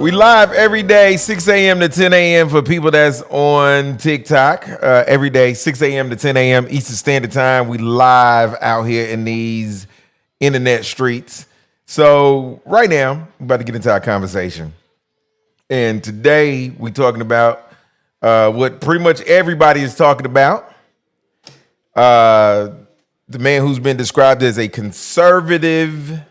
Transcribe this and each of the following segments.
We live every day, 6 a.m. to 10 a.m. for people that's on TikTok. Every day, 6 a.m. to 10 a.m. Eastern Standard Time. We live out here in these internet streets. So right now, we're about to get into our conversation. And today, we're talking about what pretty much everybody is talking about. The man who's been described as a conservative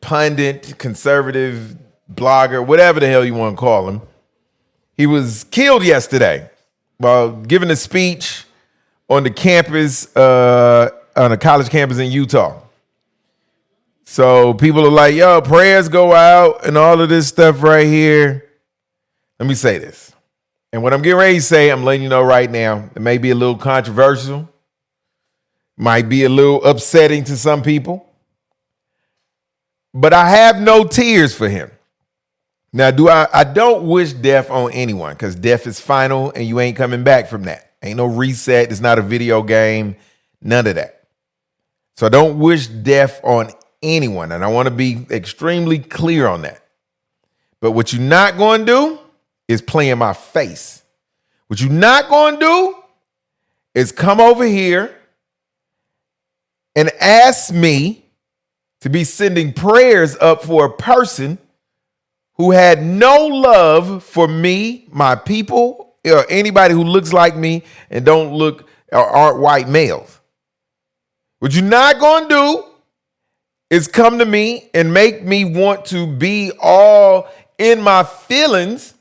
pundit, conservative blogger, whatever the hell you want to call him. He was killed yesterday while giving a speech on the campus, on a college campus in Utah. So people are like, yo, prayers go out and all of this stuff right here. Let me say this. And what I'm getting ready to say, I'm letting you know right now, it may be a little controversial, might be a little upsetting to some people. But I have no tears for him. Now, I don't wish death on anyone because death is final and you ain't coming back from that. Ain't no reset. It's not a video game. None of that. So I don't wish death on anyone. And I want to be extremely clear on that. But what you're not going to do is play in my face. What you're not going to do is come over here and ask me to be sending prayers up for a person who had no love for me, my people, or anybody who looks like me and don't look or aren't white males. What you're not going to do is come to me and make me want to be all in my feelings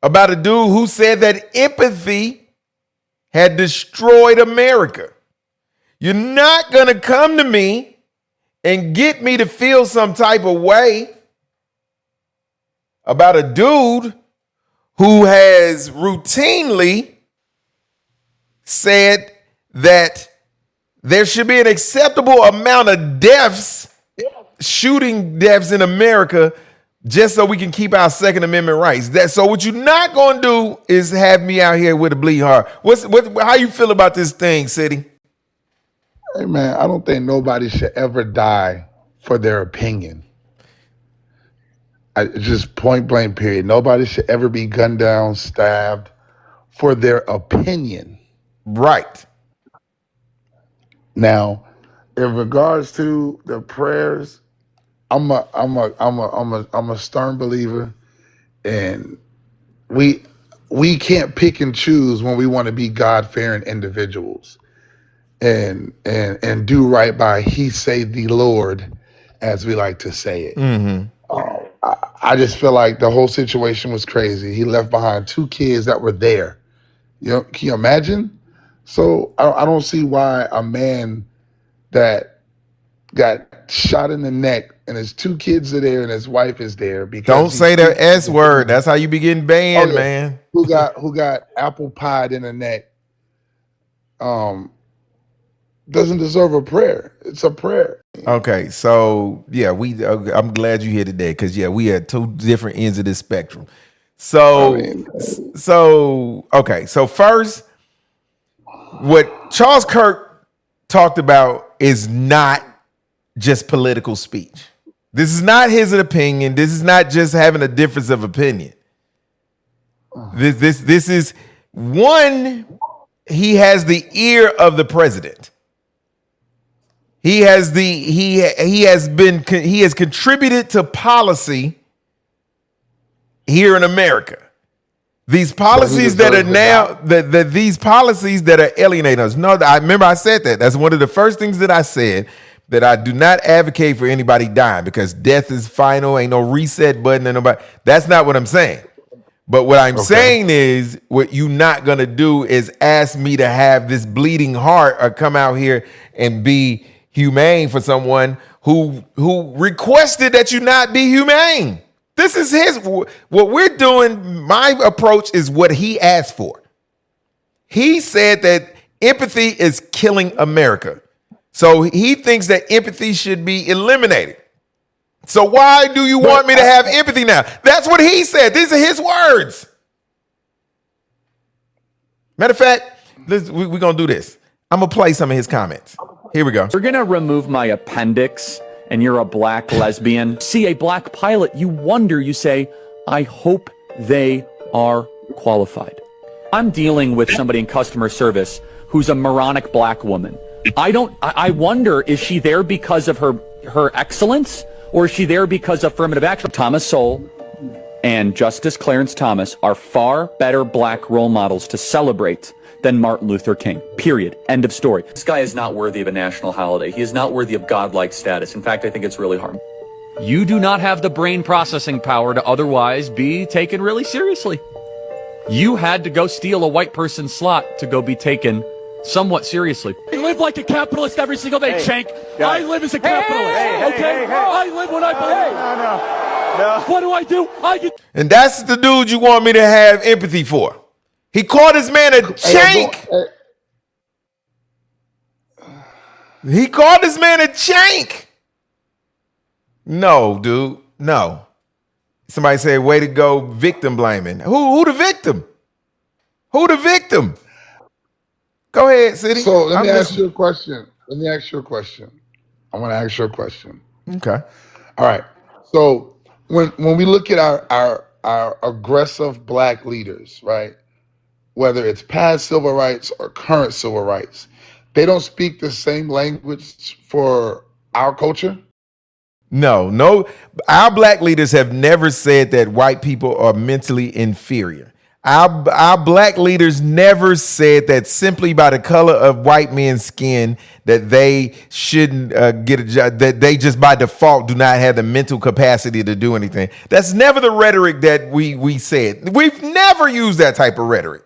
about a dude who said that empathy had destroyed America. You're not going to come to me and get me to feel some type of way about a dude who has routinely said that there should be an acceptable amount of deaths, shooting deaths in America, just so we can keep our Second Amendment rights. So what you're not going to do is have me out here with a bleed heart. How you feel about this thing, City? Hey man, I don't think nobody should ever die for their opinion. Just point blank period. Nobody should ever be gunned down, stabbed for their opinion. Right. Now, in regards to the prayers, I'm a stern believer, and we can't pick and choose when we want to be God-fearing individuals. And do right by he say the Lord, as we like to say it. Mm-hmm. I just feel like the whole situation was crazy. He left behind 2 kids that were there. Can you imagine? So I don't see why a man that got shot in the neck and his 2 kids are there and his wife is there because don't say the S word. That's how you be getting banned, man. Who got apple pied in the neck? Doesn't deserve a prayer. It's a prayer. Okay, so yeah, I'm glad you hit it there because we had 2 different ends of this spectrum. So so first, what Charles Kirk talked about is not just political speech. This is not his opinion. This is not just having a difference of opinion. This is one. He has the ear of the president. He has contributed to policy here in America. These policies that are now these policies that are alienating us. No, I remember I said that. That's one of the first things that I said, that I do not advocate for anybody dying because death is final. Ain't no reset button and nobody. That's not what I'm saying. But what I'm saying is, what you're not gonna do is ask me to have this bleeding heart or come out here and be humane for someone who requested that you not be humane. This is what we're doing. My approach is what he asked for. He said that empathy is killing America. So he thinks that empathy should be eliminated. So why do you want me to have empathy now? That's what he said. These are his words. Matter of fact, we're going to do this. I'm going to play some of his comments. Here we go. We're going to remove my appendix and you're a black lesbian, see a black pilot, you wonder, you say, I hope they are qualified. I'm dealing with somebody in customer service who's a moronic black woman. I wonder, is she there because of her excellence, or is she there because of affirmative action? Thomas Sowell and Justice Clarence Thomas are far better black role models to celebrate than Martin Luther King. Period. End of story. This guy is not worthy of a national holiday. He is not worthy of godlike status. In fact, I think it's really harmful. You do not have the brain processing power to otherwise be taken really seriously. You had to go steal a white person's slot to go be taken somewhat seriously. I live like a capitalist every single day, Shank. I live as a capitalist, okay? I live what I believe. No. What do I do? And that's the dude you want me to have empathy for. He called his man a chank. He called this man a chank. No, dude. No. Somebody said, way to go, victim blaming. Who the victim? Who the victim? Go ahead, City. So let me ask you a question. I want to ask you a question. Okay. All right. So when we look at our aggressive black leaders, right? Whether it's past civil rights or current civil rights, they don't speak the same language for our culture? No. Our black leaders have never said that white people are mentally inferior. Our black leaders never said that simply by the color of white men's skin that they shouldn't get a job, that they just by default do not have the mental capacity to do anything. That's never the rhetoric that we said. We've never used that type of rhetoric.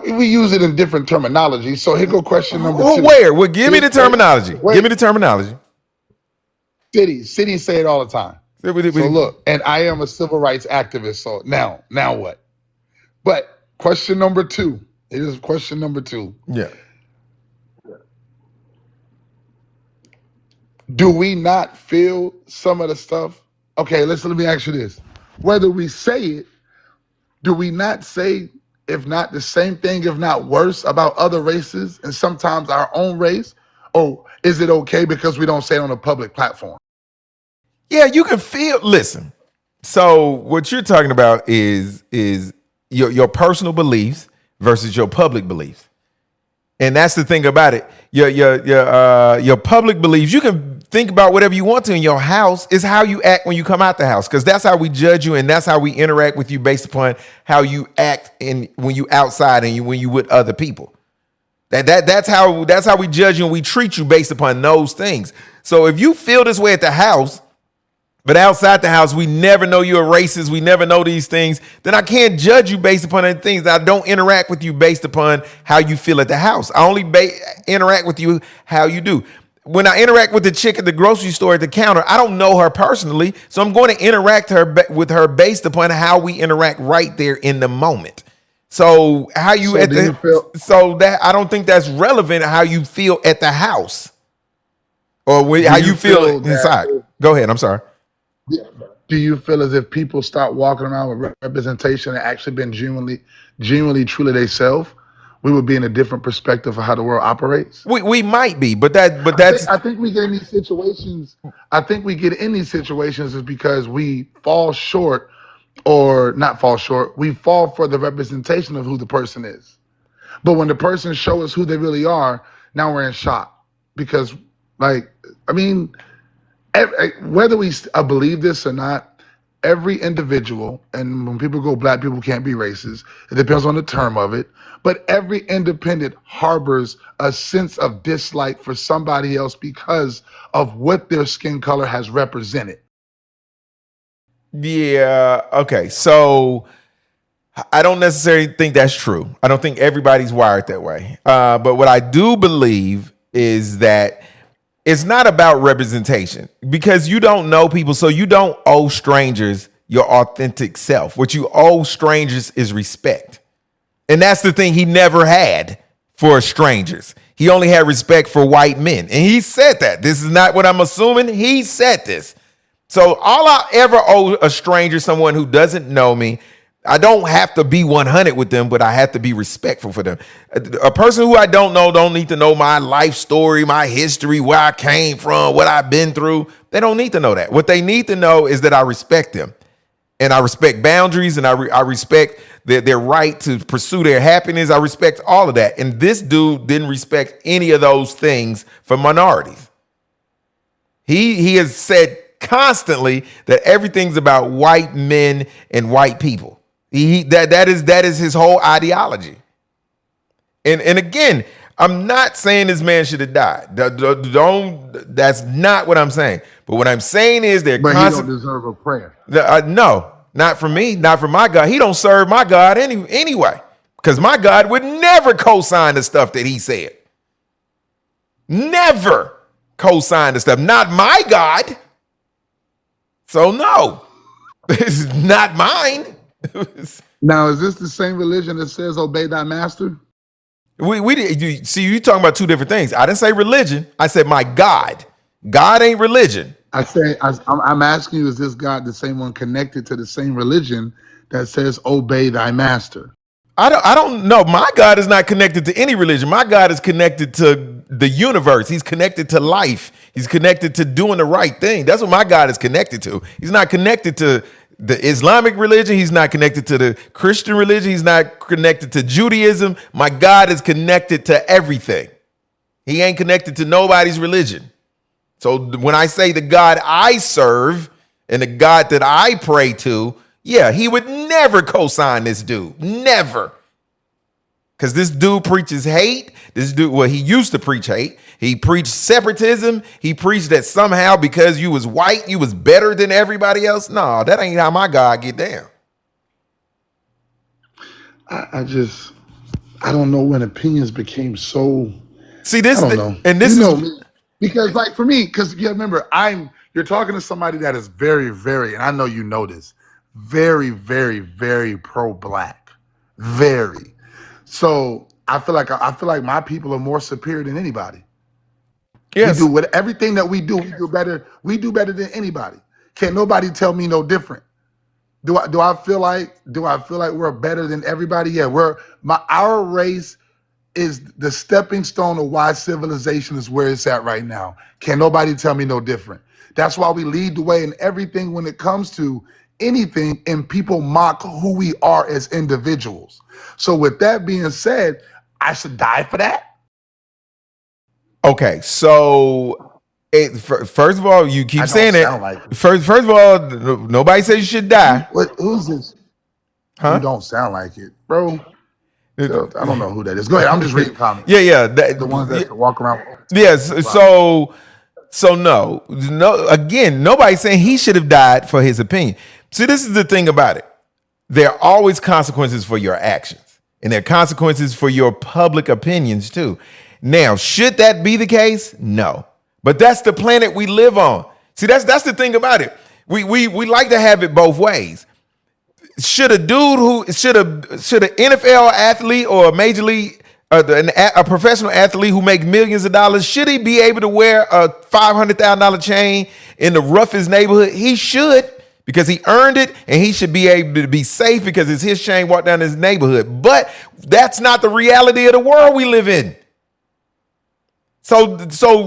We use it in different terminology. So here go question number two. Where? Well, give me the terminology. Give me the terminology. Cities say it all the time. So look, and I am a civil rights activist. So now what? But question number two. It is question number two. Yeah. Do we not feel some of the stuff? Okay, let me ask you this. Whether we say it, do we not say, if not the same thing, if not worse, about other races and sometimes our own race? Or is it okay because we don't say it on a public platform? Yeah, you can feel. Listen. So what you're talking about is your personal beliefs versus your public beliefs, and that's the thing about it. Your public beliefs, you can think about whatever you want to in your house. Is how you act when you come out the house, because that's how we judge you, and that's how we interact with you based upon how you act when you outside and when you with other people. That's how we judge you and we treat you based upon those things. So if you feel this way at the house, but outside the house, we never know you're a racist, we never know these things, then I can't judge you based upon the things. I don't interact with you based upon how you feel at the house. I only interact with you how you do. When I interact with the chick at the grocery store at the counter, I don't know her personally, so I'm going to interact with her based upon how we interact right there in the moment. So how you I don't think that's relevant how you feel at the house or how you feel inside. Go ahead. I'm sorry. Do you feel as if people start walking around with representation and actually been genuinely, truly themselves, we would be in a different perspective of how the world operates? We might be, but that's. I think we get in these situations. Is because we fall short, or not fall short. We fall for the representation of who the person is. But when the person shows us who they really are, now we're in shock because, whether we believe this or not, every individual, and when people go black people can't be racist, it depends on the term of it, but every independent harbors a sense of dislike for somebody else because of what their skin color has represented. Yeah, okay. So I don't necessarily think that's true. I don't think everybody's wired that way. But what I do believe is that it's not about representation, because you don't know people, so you don't owe strangers your authentic self. What you owe strangers is respect. And that's the thing he never had for strangers. He only had respect for white men. And he said that. This is not what I'm assuming. He said this. So all I ever owe a stranger, someone who doesn't know me, I don't have to be 100 with them, but I have to be respectful for them. A person who I don't know don't need to know my life story, my history, where I came from, what I've been through. They don't need to know that. What they need to know is that I respect them. And I respect boundaries, and I respect their right to pursue their happiness. I respect all of that. And this dude didn't respect any of those things for minorities. He has said constantly that everything's about white men and white people. That is his whole ideology. And again, I'm not saying this man should have died. That's not what I'm saying. But what I'm saying is that But he don't deserve a prayer. No, not from me, not from my God. He don't serve my God anyway, because my God would never co-sign the stuff that he said. Never co-sign the stuff. Not my God. So no, it's not mine. Now, is this the same religion that says obey thy master? You talking about two different things. I didn't say religion. I said my God. God ain't religion. I'm asking you, is this God the same one connected to the same religion that says obey thy master? I don't know. My God is not connected to any religion. My God is connected to the universe. He's connected to life. He's connected to doing the right thing. That's what my God is connected to. He's not connected to the Islamic religion. He's not connected to the Christian religion. He's not connected to Judaism. My God is connected to everything. He ain't connected to nobody's religion. So when I say the God I serve and the God that I pray to, yeah, he would never co-sign this dude. Never. Because this dude preaches hate. This dude, well, he used to preach hate. He preached separatism. He preached that somehow because you was white, you was better than everybody else. No, that ain't how my God get down. I don't know when opinions became so. See, this, I don't know. And this is me. Because like for me, because you remember, you're talking to somebody that is very, very, and I know you know this, very, very, very pro-black. Very. So I feel like my people are more superior than anybody. yes. We do everything that we do better. We do better than anybody. Can't nobody tell me no different. Do I feel like we're better than everybody? Yeah, our race is the stepping stone of why civilization is where it's at right now. Can nobody tell me no different? That's why we lead the way in everything when it comes to anything, and people mock who we are as individuals. So with that being said, I should die for that? Okay, so first of all, you keep saying it. Like First of all, nobody says you should die. Who's this? Huh? You don't sound like it, bro. So, I don't know who that is. Go ahead. I'm just reading comments. Yeah. The ones that walk around. Yes. So no. Again, nobody's saying he should have died for his opinion. See, this is the thing about it. There are always consequences for your actions, and there are consequences for your public opinions too. Now, should that be the case? No. But that's the planet we live on. See, that's the thing about it. We like to have it both ways. Should an NFL athlete or a major league, a professional athlete who makes millions of dollars, should he be able to wear a $500,000 chain in the roughest neighborhood? He should, because he earned it, and he should be able to be safe because it's his chain walk down his neighborhood. But that's not the reality of the world we live in. So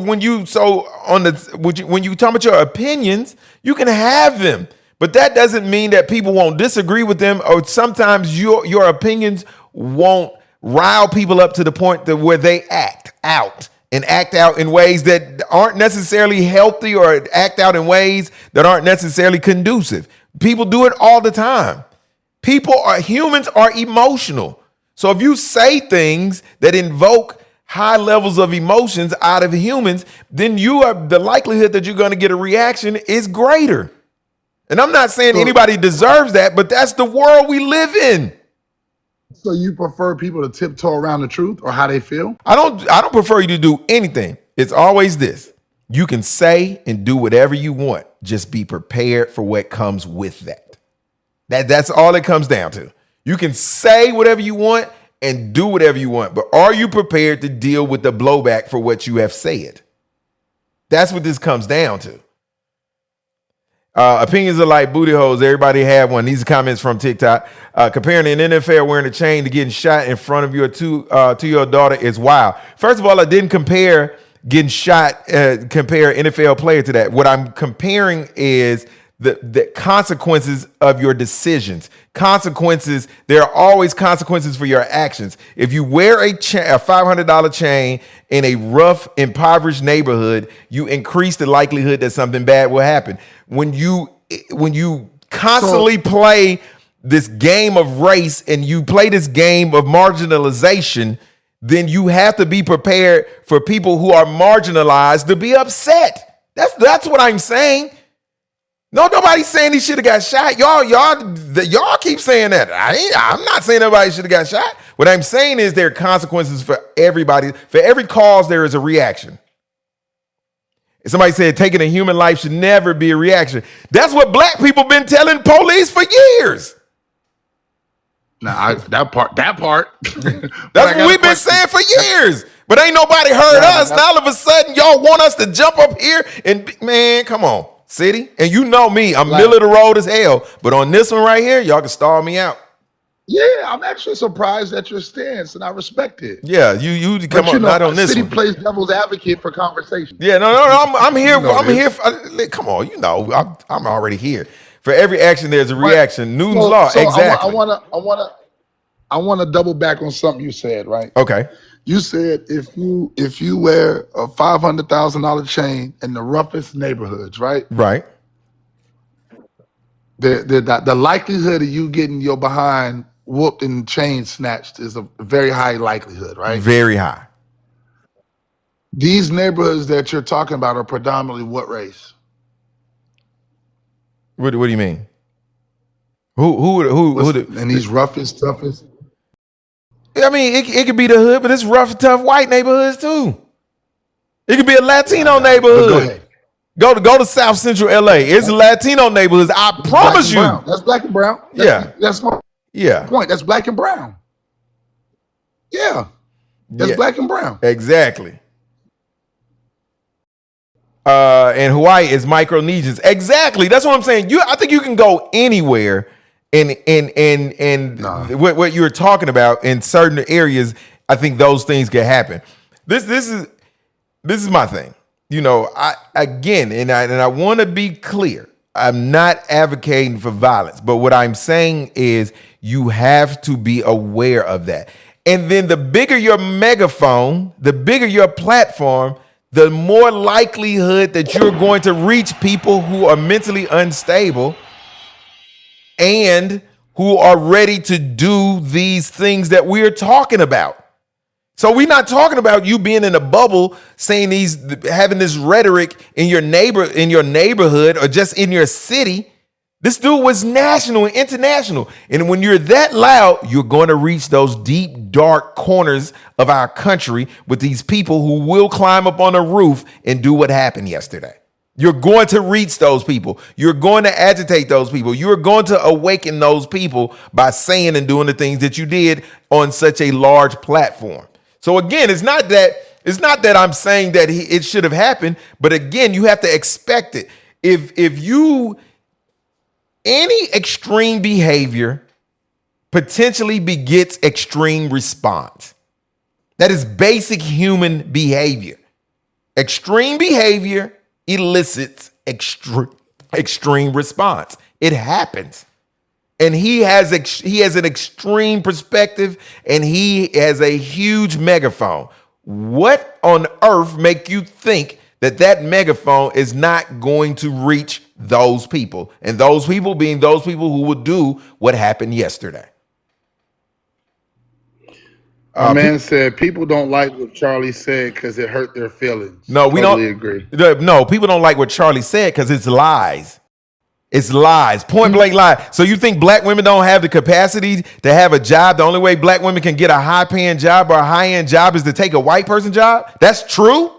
when you talk about your opinions, you can have them. But that doesn't mean that people won't disagree with them, or sometimes your opinions won't rile people up to the point that where they act out in ways that aren't necessarily healthy, or act out in ways that aren't necessarily conducive. People do it all the time. Humans are emotional. So if you say things that invoke high levels of emotions out of humans, then the likelihood that you're going to get a reaction is greater. And I'm not saying anybody deserves that, but that's the world we live in. So you prefer people to tiptoe around the truth or how they feel? I don't prefer you to do anything. It's always this. You can say and do whatever you want. Just be prepared for what comes with that. That's all it comes down to. You can say whatever you want and do whatever you want, but are you prepared to deal with the blowback for what you have said? That's what this comes down to. Opinions are like booty holes. Everybody have one. These are comments from TikTok. Comparing an NFL wearing a chain to getting shot in front of your to your daughter is wild. First of all, I didn't compare getting shot, compare NFL player to that. What I'm comparing is the consequences of your decisions. Consequences, there are always consequences for your actions. If you wear a $500 chain in a rough, impoverished neighborhood, you increase the likelihood that something bad will happen. When you constantly play this game of race and you play this game of marginalization, then you have to be prepared for people who are marginalized to be upset. That's what I'm saying. No, nobody's saying he should have got shot. Y'all keep saying that. I'm not saying nobody should have got shot. What I'm saying is there are consequences for everybody. For every cause, there is a reaction. And somebody said taking a human life should never be a reaction. That's what black people been telling police for years. Nah, that part. That's what we've been saying for years. But ain't nobody heard us. Now all of a sudden, y'all want us to jump up here and, man, come on. City, and you know me, I'm middle of the road as hell. But on this one right here, y'all can stall me out. Yeah, I'm actually surprised at your stance, and I respect it. Yeah, you come on, not on this City one. plays devil's advocate for conversation. Yeah, no, I'm here. I'm here. Come on, I'm already here. For every action, there's a reaction. Newton's law, exactly. I want to double back on something you said. Right? Okay. You said if you wear a $500,000 chain in the roughest neighborhoods, right? Right. The likelihood of you getting your behind whooped and chain snatched is a very high likelihood, right? Very high. These neighborhoods that you're talking about are predominantly what race? What do you mean? Who? And these roughest, toughest. I mean, it could be the hood, but it's rough, tough white neighborhoods too. It could be a Latino neighborhood. Go to South Central LA. It's Latino neighborhoods. I promise you. That's black and brown. That's my point. That's black and brown. Yeah. That's black and brown. Exactly. And Hawaii is Micronesians. Exactly. That's what I'm saying. I think you can go anywhere. And what you're talking about in certain areas, I think those things can happen. This is my thing. I want to be clear. I'm not advocating for violence, but what I'm saying is you have to be aware of that. And then the bigger your megaphone, the bigger your platform, the more likelihood that you're going to reach people who are mentally unstable and who are ready to do these things that we're talking about. So we're not talking about you being in a bubble saying having this rhetoric in your neighborhood or just in your city. This dude was national and international. And when you're that loud, you're going to reach those deep, dark corners of our country with these people who will climb up on a roof and do what happened yesterday. You're going to reach those people. You're going to agitate those people. You're going to awaken those people by saying and doing the things that you did on such a large platform. So again, it's not that I'm saying that it should have happened, but again, you have to expect it. If any extreme behavior potentially begets extreme response. That is basic human behavior. Extreme behavior elicits extreme response. It happens. And he has an extreme perspective and he has a huge megaphone. What on earth make you think that megaphone is not going to reach those people? And those people being those people who will do what happened yesterday. A man said people don't like what Charlie said because it hurt their feelings. No, we totally don't agree. No, people don't like what Charlie said because it's lies. It's lies, point blank lie. So you think black women don't have the capacity to have a job? The only way black women can get a high paying job or a high end job is to take a white person job? That's true?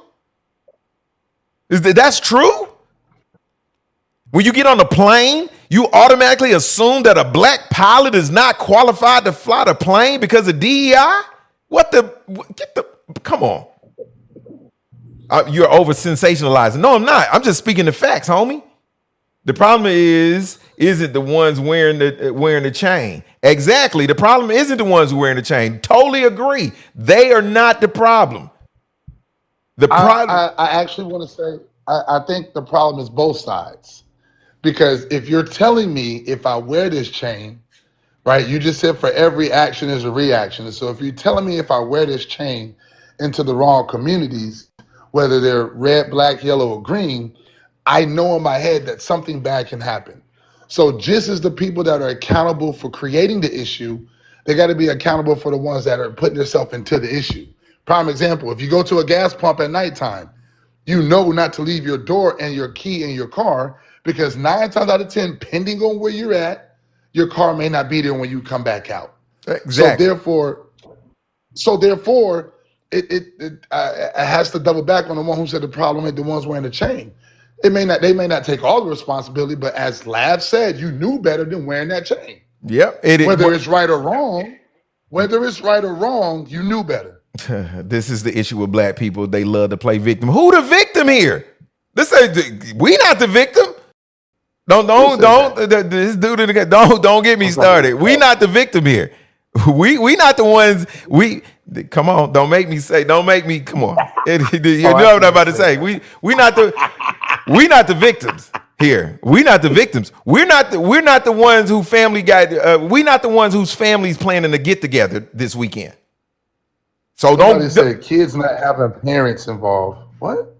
That's true? When you get on a plane, you automatically assume that a black pilot is not qualified to fly the plane because of DEI? Come on. You're over sensationalizing. No, I'm not. I'm just speaking the facts, homie. The problem isn't the ones wearing the chain. Exactly. The problem isn't the ones wearing the chain. Totally agree. They are not the problem. The problem. I actually want to say I think the problem is both sides. Because if you're telling me if I wear this chain, right, you just said for every action is a reaction. And so if you're telling me if I wear this chain into the wrong communities, whether they're red, black, yellow, or green, I know in my head that something bad can happen. So just as the people that are accountable for creating the issue, they got to be accountable for the ones that are putting themselves into the issue. Prime example, if you go to a gas pump at nighttime, you know not to leave your door and your key in your car because 9 times out of 10, depending on where you're at, your car may not be there when you come back out. Exactly. So therefore, it has to double back on the one who said the problem ain't the ones wearing the chain. They may not take all the responsibility, but as Lav said, you knew better than wearing that chain. Yep. Whether it's right or wrong, you knew better. This is the issue with black people. They love to play victim. Who the victim here? We not the victim. Don't this dude don't get me started. We not the victim here. We not the ones. Come on. Don't make me. Come on. You know what I'm about to say. We not the victims here. We not the victims. We're not the ones who family got. We not the ones whose families planning to get together this weekend. So Somebody said kids not having parents involved. What?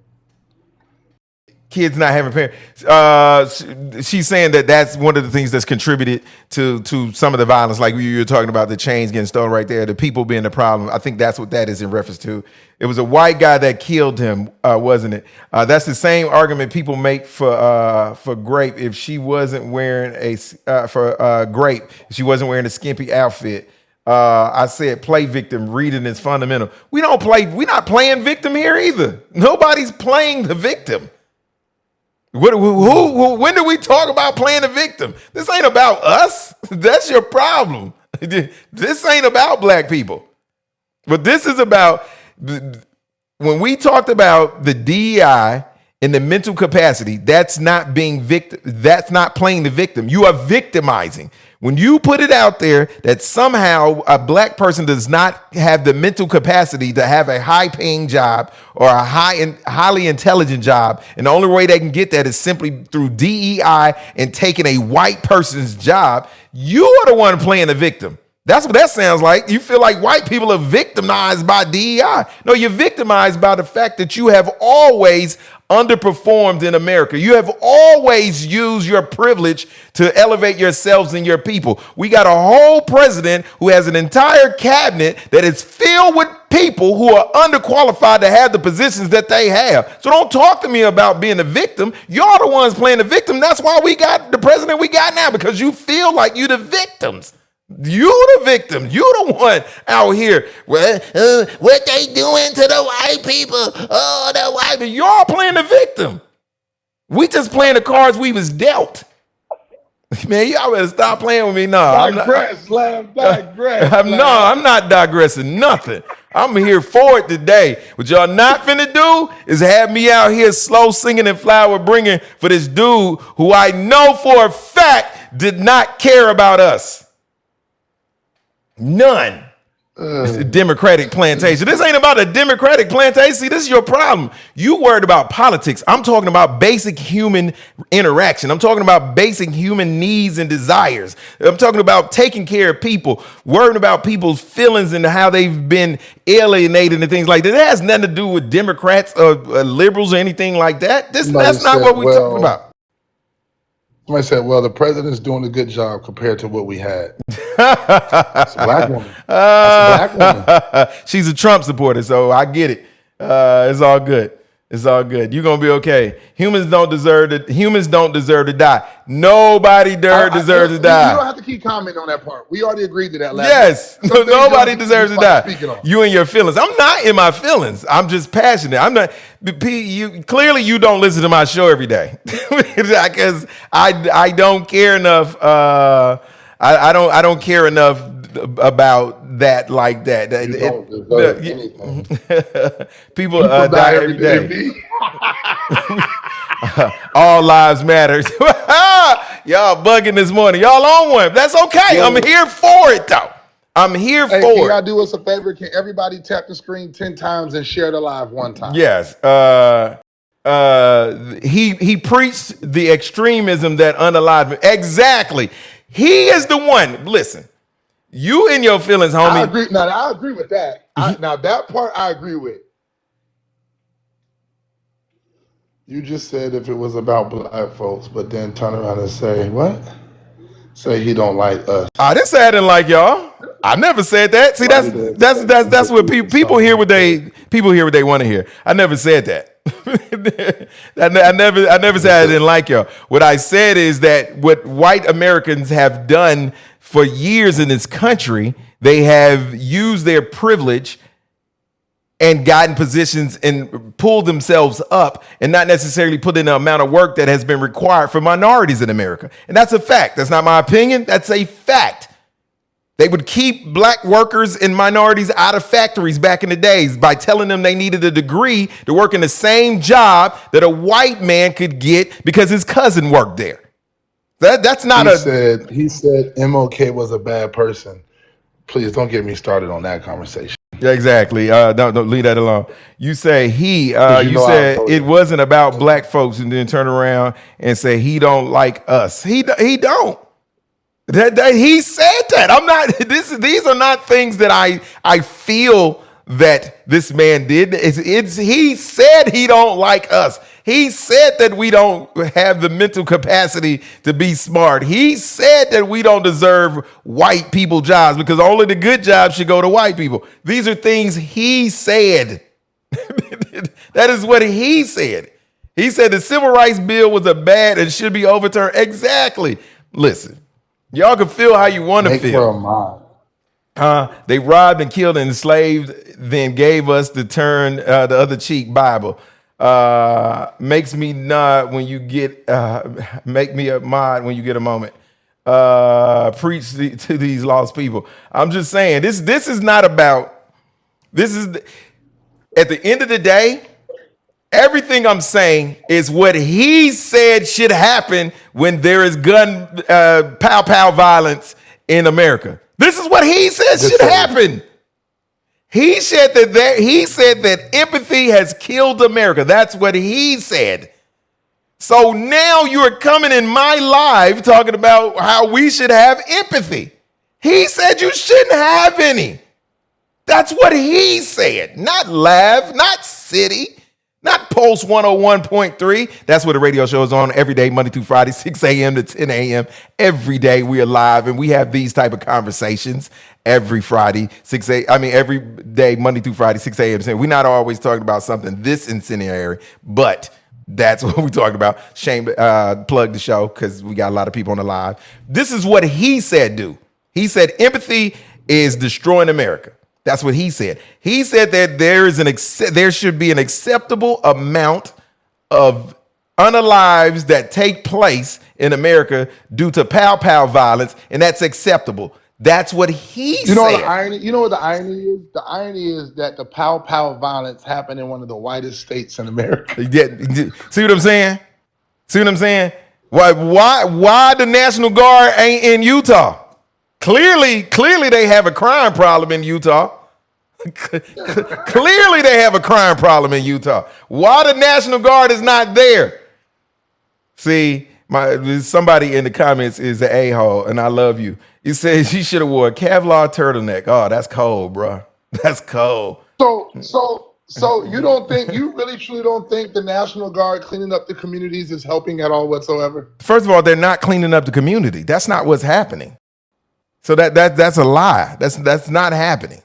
Kids not having parents. She's saying that's one of the things that's contributed to some of the violence. Like you're talking about the chains getting stolen right there, the people being the problem. I think that's what that is in reference to. It was a white guy that killed him, wasn't it? That's the same argument people make for Grape. If she wasn't wearing Grape, she wasn't wearing a skimpy outfit. I said play victim. Reading is fundamental. We're not playing victim here either. Nobody's playing the victim. When do we talk about playing the victim? This ain't about us. That's your problem. This ain't about black people. But this is about, when we talked about the DEI and the mental capacity, that's not being victim. That's not playing the victim. You are victimizing. When you put it out there that somehow a black person does not have the mental capacity to have a high-paying job or a highly intelligent job, and the only way they can get that is simply through DEI and taking a white person's job, you are the one playing the victim. That's what that sounds like. You feel like white people are victimized by DEI. No, you're victimized by the fact that you have always underperformed in America. You have always used your privilege to elevate yourselves and your people. We got a whole president who has an entire cabinet that is filled with people who are underqualified to have the positions that they have. So don't talk to me about being a victim. You're the ones playing the victim. That's why we got the president we got now, because you feel like you're the victims. You the victim. You the one out here. Well, what they doing to the white people? Oh, the white people. Y'all playing the victim. We just playing the cards we was dealt. Man, y'all better stop playing with me. No, I'm not digressing nothing. I'm here for it today. What y'all not finna do is have me out here slow singing and flower bringing for this dude who I know for a fact did not care about us. None. It's a Democratic plantation. This ain't about a Democratic plantation. See, this is your problem. You worried about politics. I'm talking about basic human interaction. I'm talking about basic human needs and desires. I'm talking about taking care of people, worrying about people's feelings and how they've been alienated and things like that. It has nothing to do with Democrats or liberals or anything like that. That's not what we're talking about. Somebody said, well, the president's doing a good job compared to what we had. That's a black woman. That's a black woman. She's a Trump supporter, so I get it. It's all good. It's all good. You're gonna be okay. Humans don't deserve to die. Nobody deserves to die. You don't have to keep commenting on that part. We already agreed to that last Yes. Nobody deserves to die. You and your feelings. I'm not in my feelings. I'm just passionate. I'm not. Clearly you don't listen to my show every day because I don't care enough. I don't care enough about that like that. You don't deserve anything. People People die every day. B. All lives matter. Y'all bugging this morning. Y'all on one. That's okay. I'm here for it though. I'm here Hey, for can it. y'all do us a favor? Can everybody tap the screen 10 times and share the live one time? Yes. He preached the extremism that unalive him. Exactly. He is the one. Listen, you in your feelings, homie. I agree. Now, I agree with that. Now, that part I agree with. You just said if it was about black folks, but then turn around and say, what? Say he don't like us. I didn't say I didn't like y'all. I never said that. See, that's what people hear what they want to hear. I never said that. I never said I didn't like y'all. What I said is that what white Americans have done for years in this country, they have used their privilege and gotten positions and pulled themselves up and not necessarily put in the amount of work that has been required for minorities in America. And that's a fact. That's not my opinion. That's a fact. They would keep black workers and minorities out of factories back in the days by telling them they needed a degree to work in the same job that a white man could get because his cousin worked there. That's not He said MLK was a bad person. Please don't get me started on that conversation. Yeah, exactly. Don't leave that alone. You say he. You said it wasn't about black folks, and then turn around and say he don't like us. He don't. That he said that. I'm not. These are not things that I feel that this man did. He said he don't like us. He said that we don't have the mental capacity to be smart. He said that we don't deserve white people jobs because only the good jobs should go to white people. These are things he said. That is what he said. He said the civil rights bill was a bad and should be overturned. Exactly. Listen, y'all can feel how you want to feel. They robbed and killed and enslaved, then gave us the turn the other cheek Bible. Makes me nod when you get make me a mod when you get a moment. Preach to these lost people. I'm just saying this is not about at the end of the day, everything I'm saying is what he said should happen when there is gun pow violence in America. This is what he said should happen. He said that empathy has killed America. That's what he said. So now you're coming in my live talking about how we should have empathy. He said you shouldn't have any. That's what he said. Not Lav, not City, not Pulse 101.3. That's where the radio show is on every day, Monday through Friday, 6 a.m. to 10 a.m. Every day we are live, and we have these type of conversations every Friday, every day, Monday through Friday, 6 a.m. So we're not always talking about something this incendiary, but that's what we're talking about. Shame to plug the show because we got a lot of people on the live. This is what he said do. He said empathy is destroying America. That's what he said. He said that there should be an acceptable amount of unalives that take place in America due to pow violence, and that's acceptable. That's what he said. What the irony? You know what the irony is? The irony is that the pow violence happened in one of the whitest states in America. See what I'm saying? See what I'm saying? Why the National Guard ain't in Utah? Clearly they have a crime problem in Utah. Clearly they have a crime problem in Utah. Why the National Guard is not there? See, somebody in the comments is an a-hole, and I love you. He says she should have wore a Kevlar turtleneck. Oh, that's cold, bro. That's cold. So you really truly don't think the National Guard cleaning up the communities is helping at all whatsoever? First of all, they're not cleaning up the community. That's not what's happening. So that's a lie. That's not happening.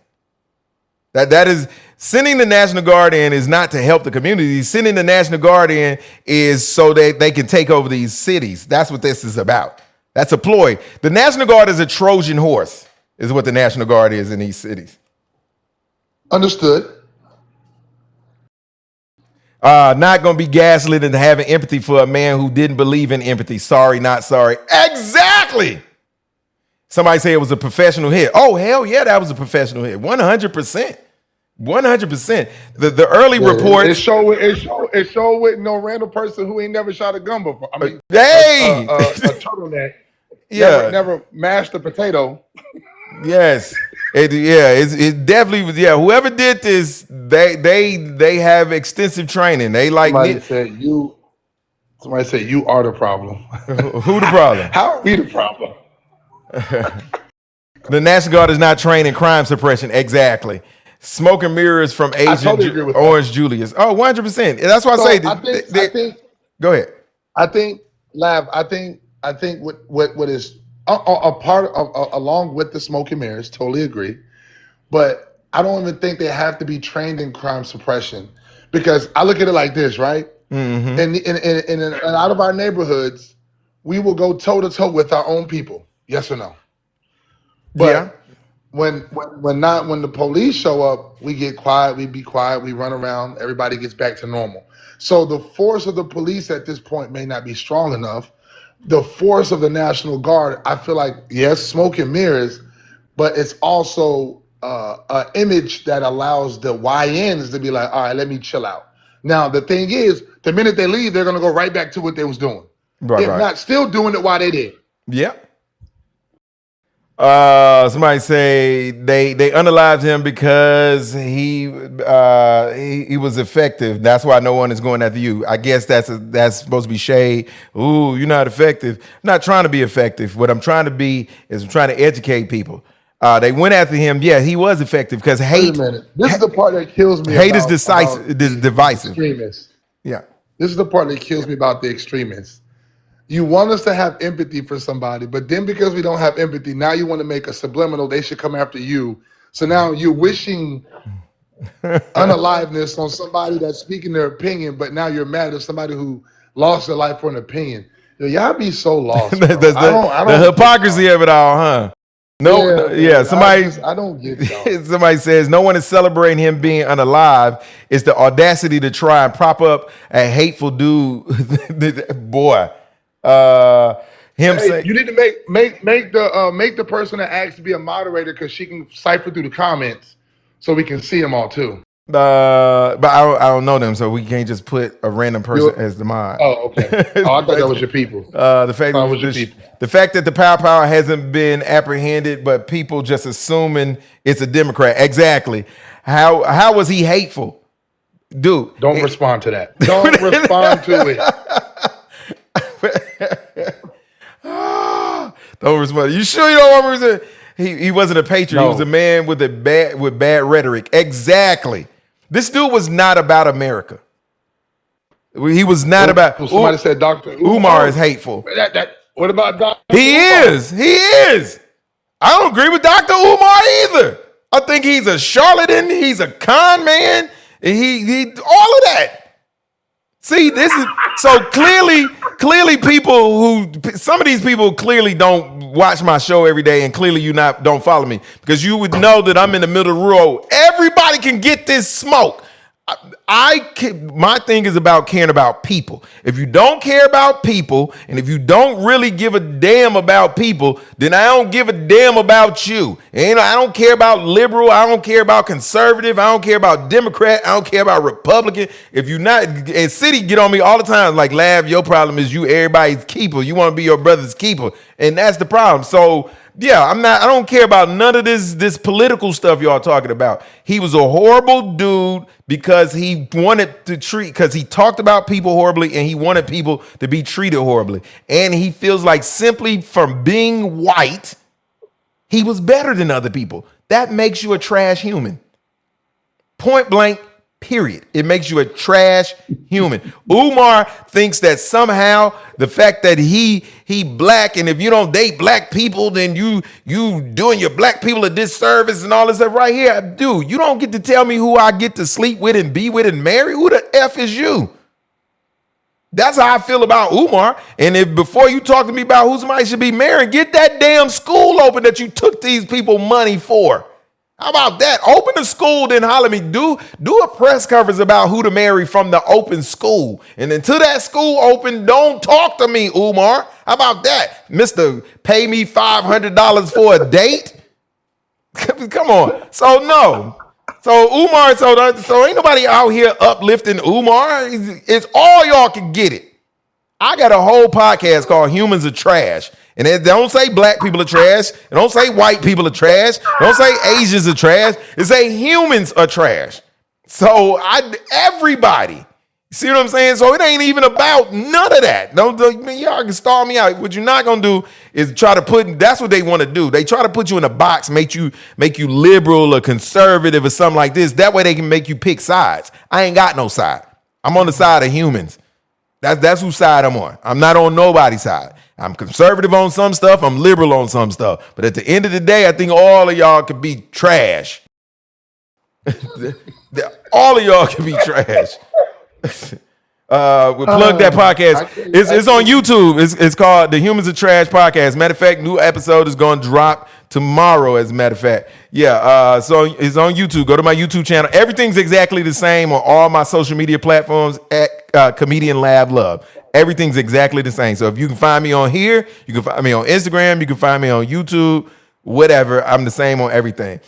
That is sending the National Guard in is not to help the community. Sending the National Guard in is so that they can take over these cities. That's what this is about. That's a ploy. The National Guard is a Trojan horse, is what the National Guard is in these cities. Understood. Not going to be gaslit into having empathy for a man who didn't believe in empathy. Sorry, not sorry. Exactly. Somebody say it was a professional hit. Oh, hell yeah, that was a professional hit. 100%. 100%. The early reports. It showed with no random person who ain't never shot a gun before. I mean, hey! a turtleneck. Yeah. Never mashed a potato. Yes. It definitely was. Yeah, whoever did this, they have extensive training. They like Somebody said you are the problem. Who the problem? How are we the problem? The National Guard is not trained in crime suppression. Exactly. Smoke and mirrors from Agent totally agree with Orange that. Julius. Oh, 100%. That's why I say. I think. Go ahead. I think, Lav. I think what is a part of along with the smoke and mirrors. Totally agree, but I don't even think they have to be trained in crime suppression, because I look at it like this, right? Mm-hmm. And in a lot of our neighborhoods, we will go toe to toe with our own people. Yes or no? But yeah. When the police show up, we get quiet, we be quiet, we run around, everybody gets back to normal. So the force of the police at this point may not be strong enough. The force of the National Guard, I feel like, yes, smoke and mirrors, but it's also an image that allows the YNs to be like, all right, let me chill out. Now, the thing is, the minute they leave, they're going to go right back to what they was doing. Right, if not still doing it while they did. Yeah. Somebody say they unalived him because he was effective. That's why no one is going after you. I guess that's supposed to be shade. Ooh, you're not effective. I'm not trying to be effective. What I'm trying to be is I'm trying to educate people. They went after him. Yeah, he was effective because hate. Wait a minute. This is the part that kills me. Hate is divisive. Extremists. Yeah. This is the part that kills me about the extremists. You want us to have empathy for somebody, but then because we don't have empathy, now you want to make a subliminal, they should come after you. So now you're wishing unaliveness on somebody that's speaking their opinion, but now you're mad at somebody who lost their life for an opinion. Y'all be so lost. the hypocrisy of it all, huh? No, yeah. Somebody, I don't get y'all. Somebody says no one is celebrating him being unalive. It's the audacity to try and prop up a hateful dude. Boy. Say, you need to make the person that asks to be a moderator, because she can cipher through the comments so we can see them all too. But I don't know them, so we can't just put a random person as the mod. Oh, okay. Oh, I thought that was your people. The fact that the power hasn't been apprehended, but people just assuming it's a Democrat. Exactly. How was he hateful, dude? Don't respond to that. Don't respond to it. Don't respond. You sure you don't want me to? He wasn't a patriot. No. He was a man with bad rhetoric. Exactly. This dude was not about America. He was not about. Somebody said Dr. Umar is hateful. What about Dr. He is. I don't agree with Dr. Umar either. I think he's a charlatan. He's a con man. And he all of that. See, this is so clearly some of these people clearly don't watch my show every day, and clearly don't follow me, because you would know that I'm in the middle of the road. Everybody can get this smoke. My thing is about caring about people. If you don't care about people, and if you don't really give a damn about people, then I don't give a damn about you. And I don't care about liberal. I don't care about conservative. I don't care about Democrat. I don't care about Republican. If you're not, and City get on me all the time, like, Lav, your problem is you everybody's keeper. You want to be your brother's keeper. And that's the problem. So yeah, I don't care about none of this political stuff y'all talking about. He was a horrible dude because he talked about people horribly, and he wanted people to be treated horribly. And he feels like simply from being white, he was better than other people. That makes you a trash human. Point blank, period. It makes you a trash human. Umar thinks that somehow the fact that he black, and if you don't date black people, then you doing your black people a disservice and all this stuff right here. Dude, you don't get to tell me who I get to sleep with and be with and marry. Who the F is you? That's how I feel about Umar. And if before you talk to me about who somebody should be marrying, get that damn school open that you took these people money for. How about that? Open the school, then holler at me. Do a press conference about who to marry from the open school. And until that school open, don't talk to me, Umar. How about that? Mr. Pay me $500 for a date? Come on. So no. So Umar, so ain't nobody out here uplifting Umar. It's all y'all can get it. I got a whole podcast called Humans Are Trash. And it don't say black people are trash. It don't say white people are trash. It don't say Asians are trash. It say humans are trash. So everybody. See what I'm saying? So it ain't even about none of that. Y'all can stall me out. What you're not gonna do is try to put. That's what they want to do. They try to put you in a box, make you liberal or conservative or something like this. That way they can make you pick sides. I ain't got no side. I'm on the side of humans. That's whose side I'm on. I'm not on nobody's side. I'm conservative on some stuff. I'm liberal on some stuff. But at the end of the day, I think all of y'all could be trash. All of y'all can be trash. We'll plug that podcast. It's on YouTube. It's called the Humans Are Trash podcast. Matter of fact, new episode is going to drop tomorrow. As a matter of fact, yeah. So it's on YouTube. Go to my YouTube channel. Everything's exactly the same on all my social media platforms at Comedian Lab Love. Everything's exactly the same. So if you can find me on here, you can find me on Instagram, you can find me on YouTube, whatever. I'm the same on everything.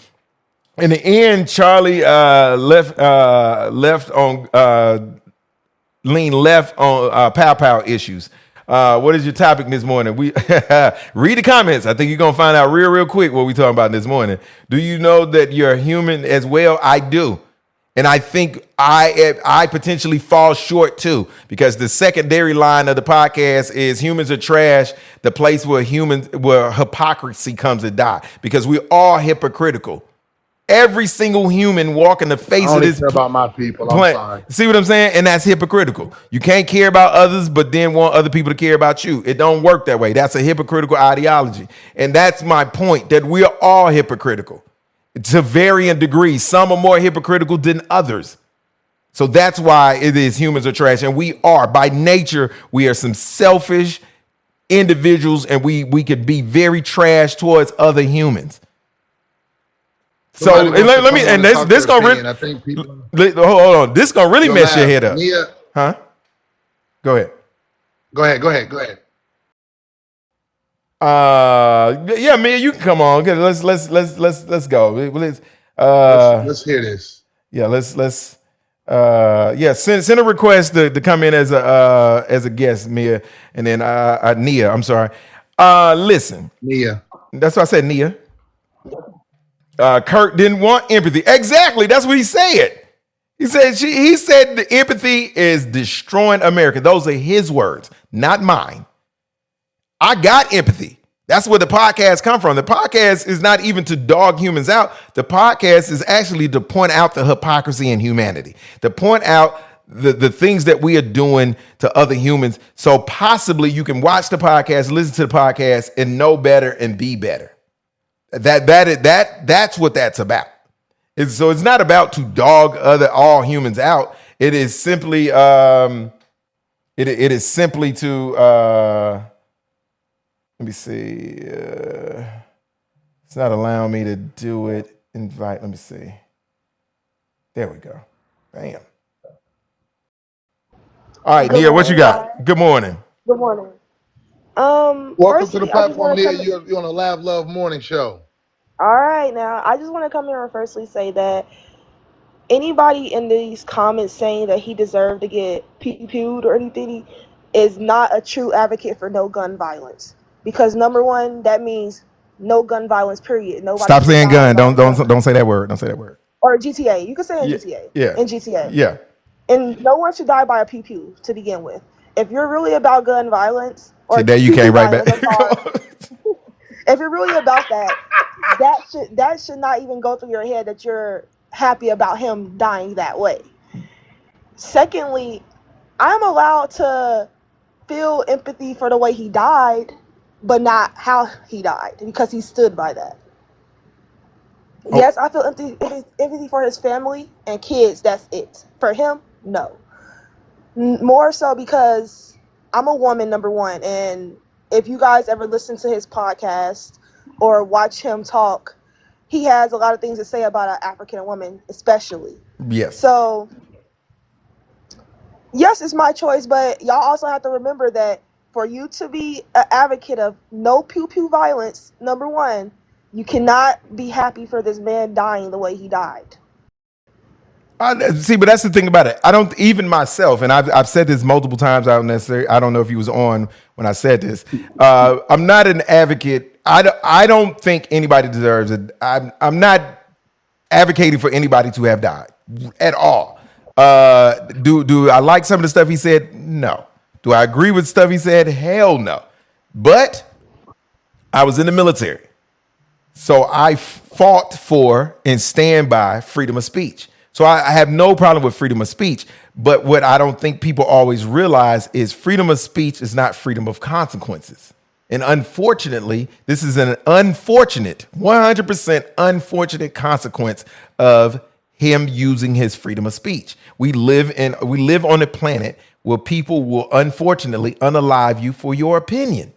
In the end, Charlie left on lean left on pow issues. What is your topic this morning? We read the comments. I think you're gonna find out real quick what we talking about this morning. Do you know that you're human as well? I do. And I think I potentially fall short too, because the secondary line of the podcast is humans are trash, the place where hypocrisy comes to die, because we're all hypocritical. Every single human walking the face of this care about my people. I'm sorry. See what I'm saying? And that's hypocritical. You can't care about others, but then want other people to care about you. It don't work that way. That's a hypocritical ideology. And that's my point, that we are all hypocritical to varying degrees. Some are more hypocritical than others. So that's why it is humans are trash. And we are, by nature, we are some selfish individuals, and we could be very trash towards other humans. So let me, and this gonna really, I think people, hold on, this gonna really mess your head up. Nia, huh? Go ahead. Yeah, Mia, you can come on. Let's go. Let's hear this. Yeah, send a request to come in as a guest, Mia, and then Nia. I'm sorry. Listen, Nia. That's why I said Nia. Kirk didn't want empathy. Exactly. That's what he said. He said the empathy is destroying America. Those are his words, not mine. I got empathy. That's where the podcast come from. The podcast is not even to dog humans out. The podcast is actually to point out the hypocrisy in humanity, to point out the things that we are doing to other humans. So possibly you can watch the podcast, listen to the podcast, and know better and be better. That's what that's about. So it's not about to dog all humans out. It is simply it is simply to let me see. It's not allowing me to do it. Invite. Let me see. There we go. Bam. All right, Nia, what you got? Good morning. Good morning. Welcome to the platform, Nia. You're on the Lab Love Morning Show. All right, now I just want to come here and firstly say that anybody in these comments saying that he deserved to get pew-pewed or anything is not a true advocate for no gun violence. Because number one, that means no gun violence, period. Nobody Stop saying gun. Don't say that word. Don't say that word. Or GTA. You can say in GTA. Yeah. In GTA. Yeah. And no one should die by a pew-pew to begin with. If you're really about gun violence, or today you came right back. If you're really about that, that should not even go through your head that you're happy about him dying that way. Secondly, I'm allowed to feel empathy for the way he died, but not how he died, because he stood by that. Oh. Yes, I feel empathy for his family and kids. That's it. For him, no. More so because I'm a woman, number one, and if you guys ever listen to his podcast or watch him talk, he has a lot of things to say about an African woman, especially. Yes. So, yes, it's my choice, but y'all also have to remember that for you to be an advocate of no pew pew violence, number one, you cannot be happy for this man dying the way he died. See, but that's the thing about it. I don't even myself, and I've said this multiple times. I don't know if he was on when I said this. I'm not an advocate. I don't think anybody deserves it. I'm not advocating for anybody to have died at all. Do I like some of the stuff he said? No. Do I agree with stuff he said? Hell no. But I was in the military, so I fought for and stand by freedom of speech. So I have no problem with freedom of speech. But what I don't think people always realize is freedom of speech is not freedom of consequences. And unfortunately, this is an unfortunate, 100% unfortunate consequence of him using his freedom of speech. We live on a planet where people will unfortunately unalive you for your opinion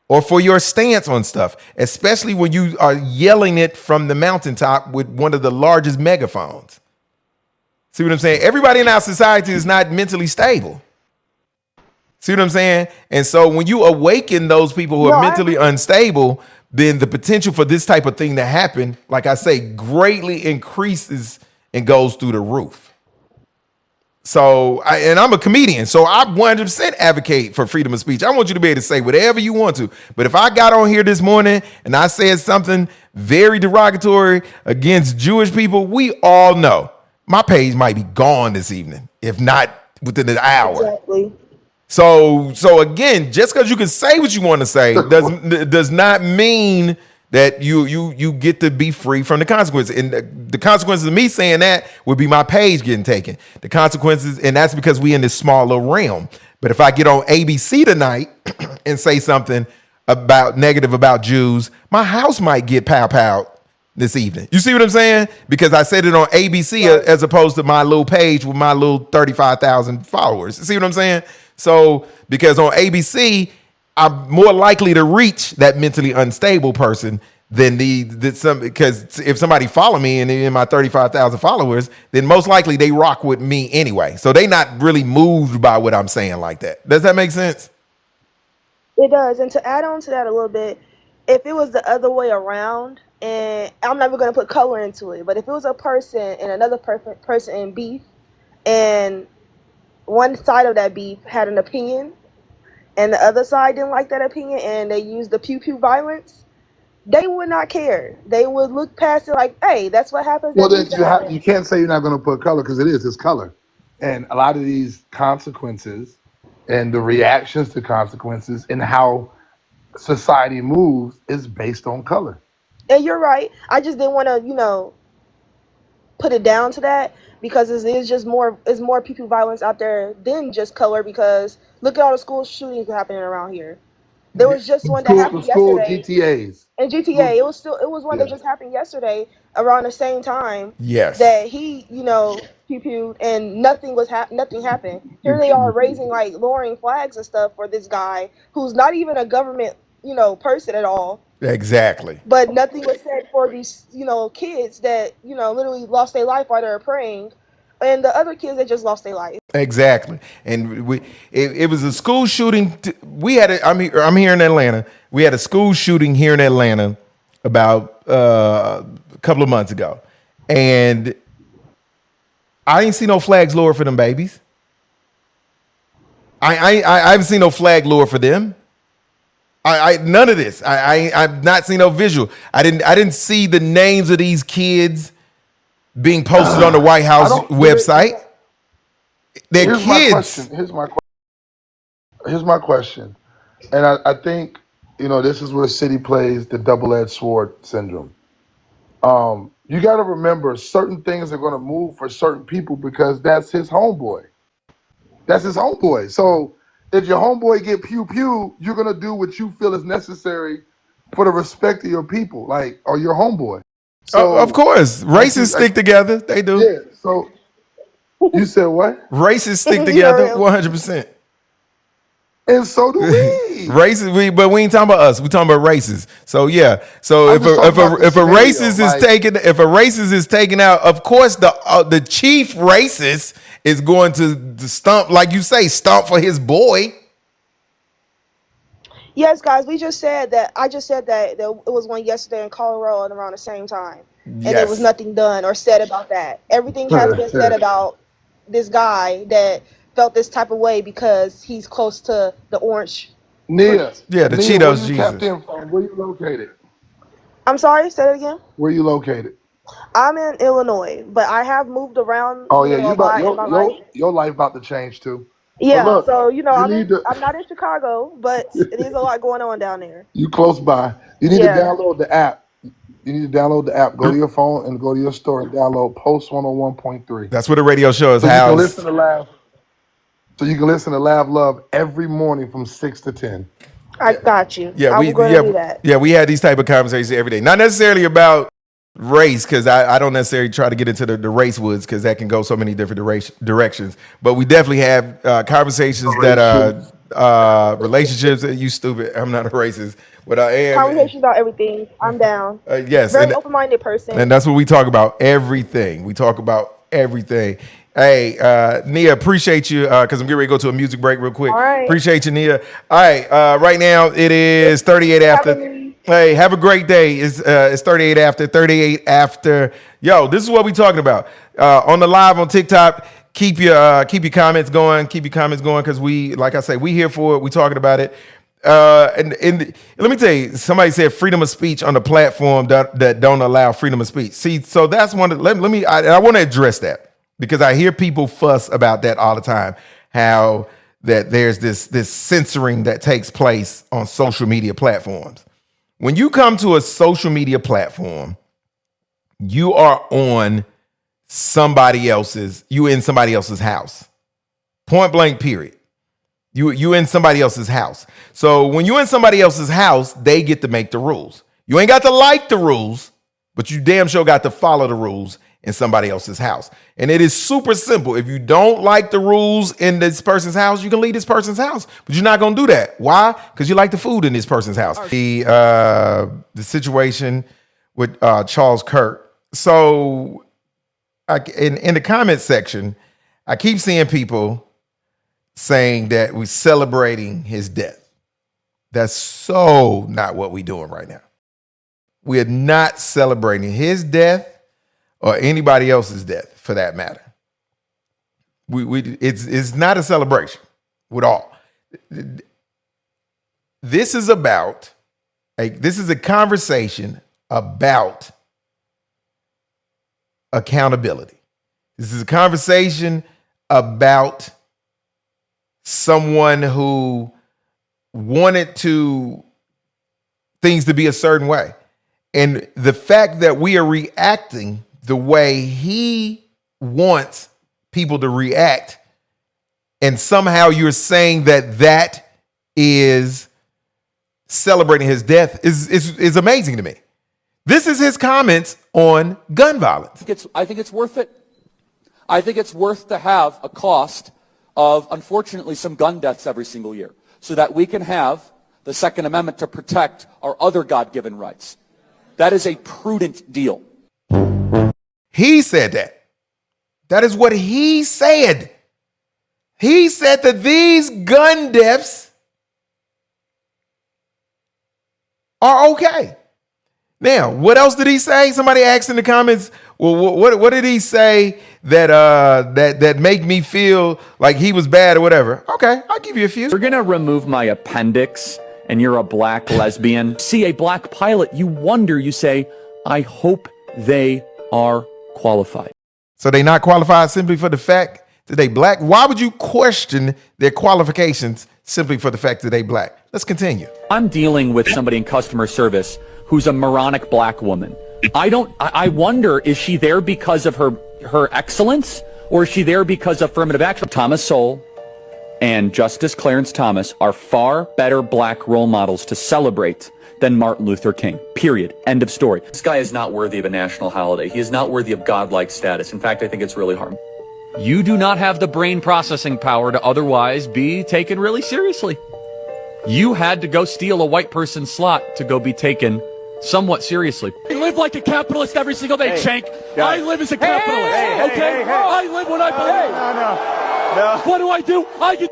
or for your stance on stuff, especially when you are yelling it from the mountaintop with one of the largest megaphones. See what I'm saying? Everybody in our society is not mentally stable. See what I'm saying? And so when you awaken those people who are mentally unstable, then the potential for this type of thing to happen, like I say, greatly increases and goes through the roof. So, I'm a comedian, so I 100% advocate for freedom of speech. I want you to be able to say whatever you want to. But if I got on here this morning and I said something very derogatory against Jewish people, we all know my page might be gone this evening, if not within an hour. Exactly. So again, just because you can say what you want to say does not mean that you get to be free from the consequences. And the consequences of me saying that would be my page getting taken. The consequences, and that's because we in this smaller realm. But if I get on ABC tonight and say something about negative about Jews, my house might get pow this evening. You see what I'm saying? Because I said it on ABC as opposed to my little page with my little 35,000 followers. See what I'm saying? So because on ABC, I'm more likely to reach that mentally unstable person than because if somebody follow me and in my 35,000 followers, then most likely they rock with me anyway. So they not really moved by what I'm saying like that. Does that make sense? It does. And to add on to that a little bit, if it was the other way around, and I'm never going to put color into it, but if it was a person and another person in beef, and one side of that beef had an opinion, and the other side didn't like that opinion, and they used the pew pew violence, they would not care. They would look past it like, hey, that's what happens. Well, then you can't say you're not going to put color because it's color. And a lot of these consequences and the reactions to consequences and how society moves is based on color. And you're right. I just didn't want to, put it down to that because it's more pew pew violence out there than just color, because look at all the school shootings happening around here. There was just one that happened yesterday. GTAs. And GTA, it was one that just happened yesterday around the same time. Yes. That he, pew pewed and nothing happened. Here they are raising lowering flags and stuff for this guy who's not even a government, person at all. Exactly. But nothing was said for these, kids that, literally lost their life while they were praying, and the other kids that just lost their life. Exactly. And it was a school shooting. I'm here in Atlanta. We had a school shooting here in Atlanta about a couple of months ago. And I ain't seen no flags lower for them babies. I haven't seen no flag lower for them. None of this. I've not seen no visual. I didn't see the names of these kids being posted on the White House website. They're kids. Here's my question. And I think, this is where City plays the double-edged sword syndrome. You got to remember certain things are going to move for certain people because that's his homeboy. So if your homeboy get pew-pew, you're going to do what you feel is necessary for the respect of your people, or your homeboy. So, of course. Racists stick together. They do. Yeah. So, you said what? Racists stick together 100%. And so do we. Races, but we ain't talking about us. We talking about races. So yeah. So I'm just talking about the if a scenario, racist is taken out, of course the chief racist is going to stomp, like you say, stomp for his boy. Yes, guys, we just said that. I just said that it was one yesterday in Colorado and around the same time, and there was Yes. nothing done or said about that. Everything has been said about this guy that felt this type of way because he's close to the orange. Nia, Yeah, the Nia, where Cheetos you tapped Jesus. in from? Where you located? I'm sorry, say it again. Where you located? I'm in Illinois, but I have moved around, Oh yeah, a you about lot in my life. your life about to change too. But Yeah, look, so you I'm need to not in Chicago, but it is a lot going on down there. you close by. You need to Yeah. download the app. You need to download the app. Go to your phone and go to your store and download Post 101.3. That's what the radio show is So you can listen housed. to Laugh. So you can listen to Laugh Love every morning from 6 to 10. I got you. Yeah, I'm going to do that. we had these type of conversations every day. Not necessarily about race, because I don't necessarily try to get into the race woods, because that can go so many different directions. But we definitely have conversations that relationships. You stupid. I'm not a racist, but I am. Conversations about everything. I'm down. Yes, Very open-minded person. and that's what we talk about. Everything we talk about. Everything. Hey, Nia, appreciate you because I'm getting ready to go to a music break real quick. All right. Appreciate you, Nia. All right, right now it is 38 after. Hey, have a great day. It's 38 after. 38 after. Yo, this is what we talking about on the live on TikTok. Keep your comments going. Keep your comments going because we, like I say, we here for it. We talking about it. And let me tell you, somebody said freedom of speech on the platform that don't allow freedom of speech. See, so that's one. Let me. I want to address that because I hear people fuss about that all the time. How that there's this censoring that takes place on social media platforms. When you come to a social media platform, you are on somebody else's. You in somebody else's house. Point blank. Period. You in somebody else's house. So when you in somebody else's house, they get to make the rules. You ain't got to like the rules, but you damn sure got to follow the rules in somebody else's house. And it is super simple. If you don't like the rules in this person's house, you can leave this person's house, but you're not going to do that. Why? Because you like the food in this person's house. The situation with Charles Kirk. So in the comment section, I keep seeing people saying that we're celebrating his death. That's so not what we're doing right now. We're not celebrating his death or anybody else's death for that matter. It's not a celebration at all. This is a conversation about accountability. This is a conversation about someone who wanted things to be a certain way. And the fact that we are reacting the way he wants people to react, and somehow you're saying that is celebrating his death is amazing to me. This is his comments on gun violence. I think it's worth it. I think it's worth to have a cost of, unfortunately, some gun deaths every single year so that we can have the Second Amendment to protect our other God-given rights. That is a prudent deal. He said that. That is what he said. He said that these gun deaths are okay. Now, what else did he say? Somebody asked in the comments, well, what did he say that make me feel like he was bad or whatever? Okay, I'll give you a few. You're going to remove my appendix and you're a black lesbian. See a black pilot, you wonder, you say, I hope they are qualified. So they not qualified simply for the fact that they black? Why would you question their qualifications simply for the fact that they black? Let's continue. I'm dealing with somebody in customer service who's a moronic black woman. I wonder, is she there because of her excellence, or is she there because of affirmative action? Thomas Sowell and Justice Clarence Thomas are far better black role models to celebrate than Martin Luther King. Period. End of story. This guy is not worthy of a national holiday. He is not worthy of godlike status. In fact, I think it's really hard. You do not have the brain processing power to otherwise be taken really seriously. You had to go steal a white person's slot to go be taken somewhat seriously. I live like a capitalist every single day, Shank. I live as a capitalist, okay? I live what I believe. No. What do I do? I get...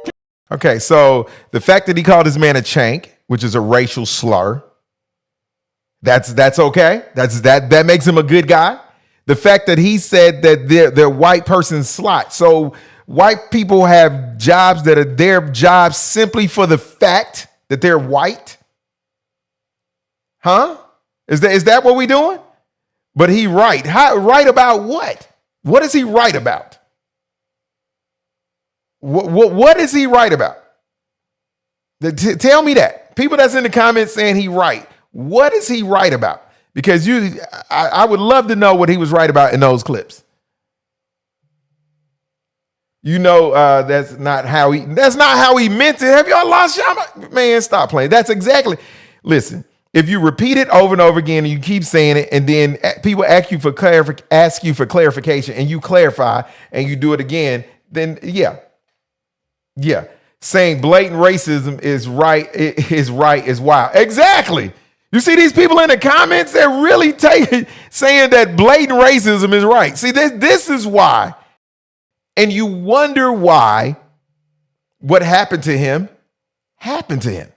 Okay, so the fact that he called this man a chank, which is a racial slur, that's okay. That makes him a good guy. The fact that he said that they're white person's slot. So white people have jobs that are their jobs simply for the fact that they're white. Huh? Is that what we doing? But he right. Right about what? What is he right about? What is he right about? Tell me that. People that's in the comments saying he right. What is he right about? Because I would love to know what he was right about in those clips. You know, that's not how he meant it. Have y'all lost y'all? Man, stop playing. That's exactly. Listen, if you repeat it over and over again and you keep saying it, and then people ask you for clarification, and you clarify and you do it again, then yeah. Saying blatant racism is right is wild. Exactly. You see these people in the comments, they're really saying that blatant racism is right. See, this is why. And you wonder why what happened to him happened to him.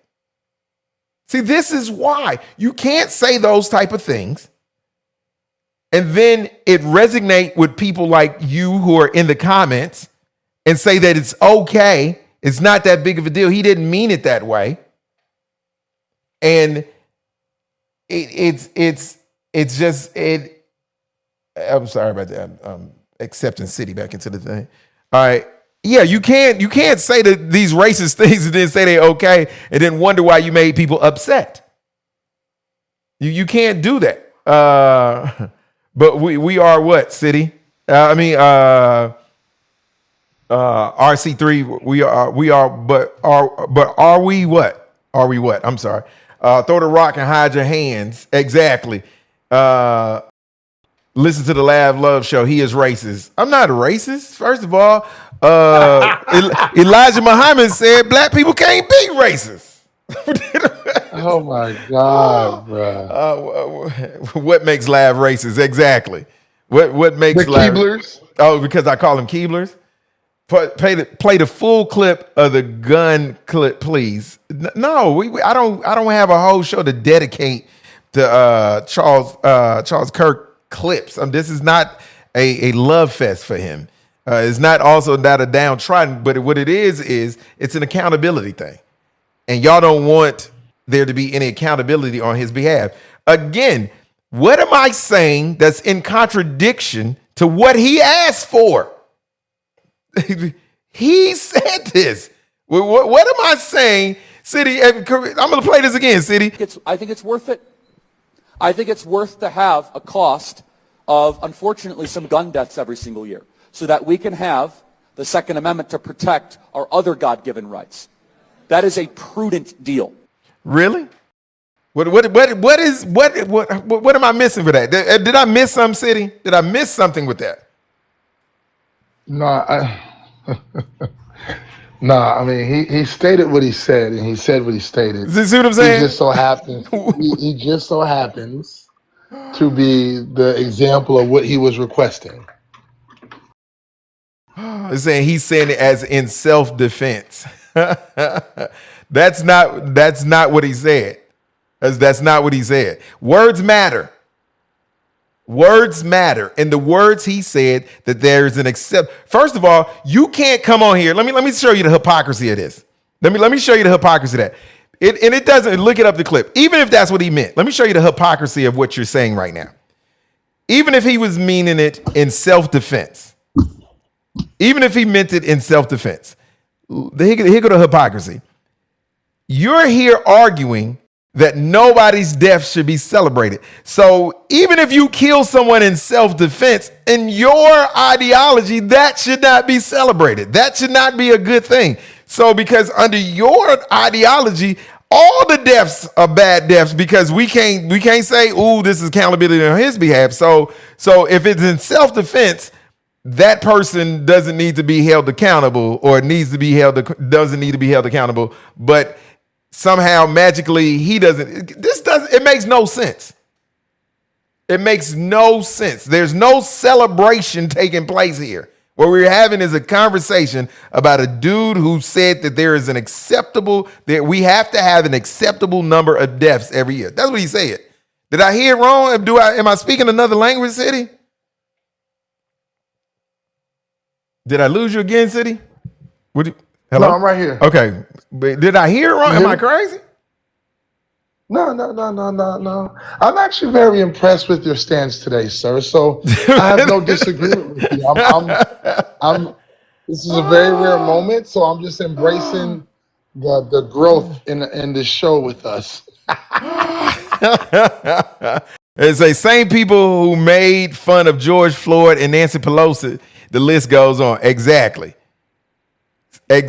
See, this is why. You can't say those type of things and then it resonate with people like you who are in the comments and say that it's okay. It's not that big of a deal. He didn't mean it that way. And it's just. I'm sorry about that. I'm accepting City back into the thing. All right. Yeah, you can't say that these racist things and then say they're okay and then wonder why you made people upset. You can't do that. But we are what, City? RC3. We are. But are we what? Are we what? I'm sorry. Throw the rock and hide your hands. Exactly. Listen to the Lav Love show. He is racist. I'm not a racist. First of all, Elijah Muhammad said black people can't be racist. Oh my God, bro. What makes Lav racist? Exactly. What makes the Lav? Keeblers? Oh, because I call them Keeblers. Play the full clip of the gun clip, please. No, I don't have a whole show to dedicate to Charles Kirk clips. This is not a love fest for him. It's not also not a downtrodden, but what it is it's an accountability thing. And y'all don't want there to be any accountability on his behalf. Again, what am I saying that's in contradiction to what he asked for? He said this. What am I saying, City? I'm going to play this again, City. I think it's worth it. I think it's worth to have a cost of, unfortunately, some gun deaths every single year so that we can have the Second Amendment to protect our other God-given rights. That is a prudent deal. Really? What am I missing for that? Did I miss some, City? Did I miss something with that? No, I mean, he stated what he said, and he said what he stated. See what I'm saying? He just so happens, he just so happens to be the example of what he was requesting. He's saying it as in self-defense. That's not what he said. That's not what he said. Words matter. Words matter. And the words he said that there's an accept. First of all, you can't come on here. Let me show you the hypocrisy of this. Let me show you the hypocrisy of that. It doesn't, look it up the clip. Even if that's what he meant, let me show you the hypocrisy of what you're saying right now. Even if he was meaning it in self-defense, even if he meant it in self-defense, here go the hypocrisy. You're here arguing that nobody's death should be celebrated. So even if you kill someone in self-defense, in your ideology, that should not be celebrated. That should not be a good thing. So because under your ideology, all the deaths are bad deaths because we can't say, "Ooh, this is accountability on his behalf." So if it's in self-defense, that person doesn't need to be held accountable or doesn't need to be held accountable. But somehow magically he doesn't. It makes no sense. It makes no sense. There's no celebration taking place here. What we're having is a conversation about a dude who said that that we have to have an acceptable number of deaths every year. That's what he said. Did I hear it wrong? Am I speaking another language, City? Did I lose you again, City? Hello? No, I'm right here. Okay. But did I hear it wrong? Am I crazy? No. I'm actually very impressed with your stance today, sir. So I have no disagreement with you. This is a very rare moment, so I'm just embracing the growth in this show with us. It's the same people who made fun of George Floyd and Nancy Pelosi. The list goes on. Exactly. It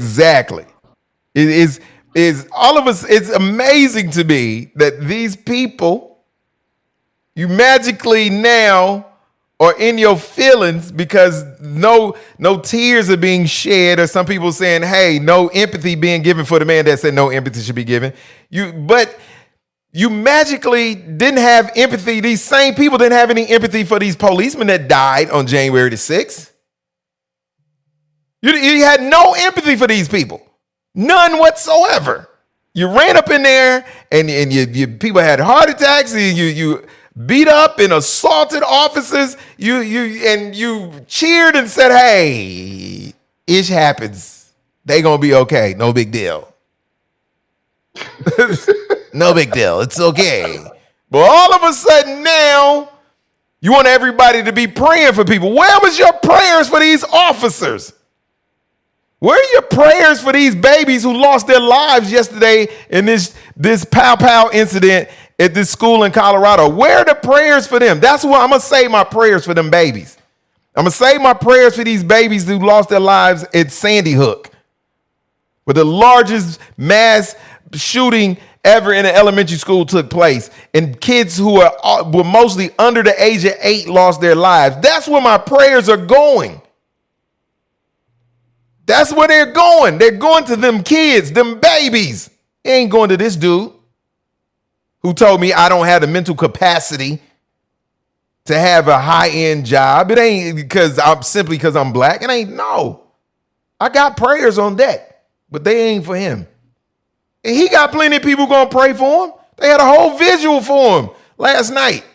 is all of us. It's amazing to me that these people, you magically now are in your feelings because no tears are being shed, or some people saying, hey, no empathy being given for the man that said no empathy should be given. But you magically didn't have empathy. These same people didn't have any empathy for these policemen that died on January the 6th. You had no empathy for these people. None whatsoever. You ran up in there and you people had heart attacks. You beat up and assaulted officers. You cheered and said, hey, ish happens. They gonna be okay. No big deal. No big deal. It's okay. But all of a sudden now, you want everybody to be praying for people. Where was your prayers for these officers? Where are your prayers for these babies who lost their lives yesterday in this pow incident at this school in Colorado? Where are the prayers for them? That's what I'm going to say my prayers for them babies. I'm going to say my prayers for these babies who lost their lives at Sandy Hook, where the largest mass shooting ever in an elementary school took place, and kids who were mostly under the age of 8 lost their lives. That's where my prayers are going. That's where they're going. They're going to them kids, them babies. They ain't going to this dude who told me I don't have the mental capacity to have a high-end job. It ain't because I'm black. It ain't, no. I got prayers on deck, but they ain't for him. And he got plenty of people going to pray for him. They had a whole visual for him last night.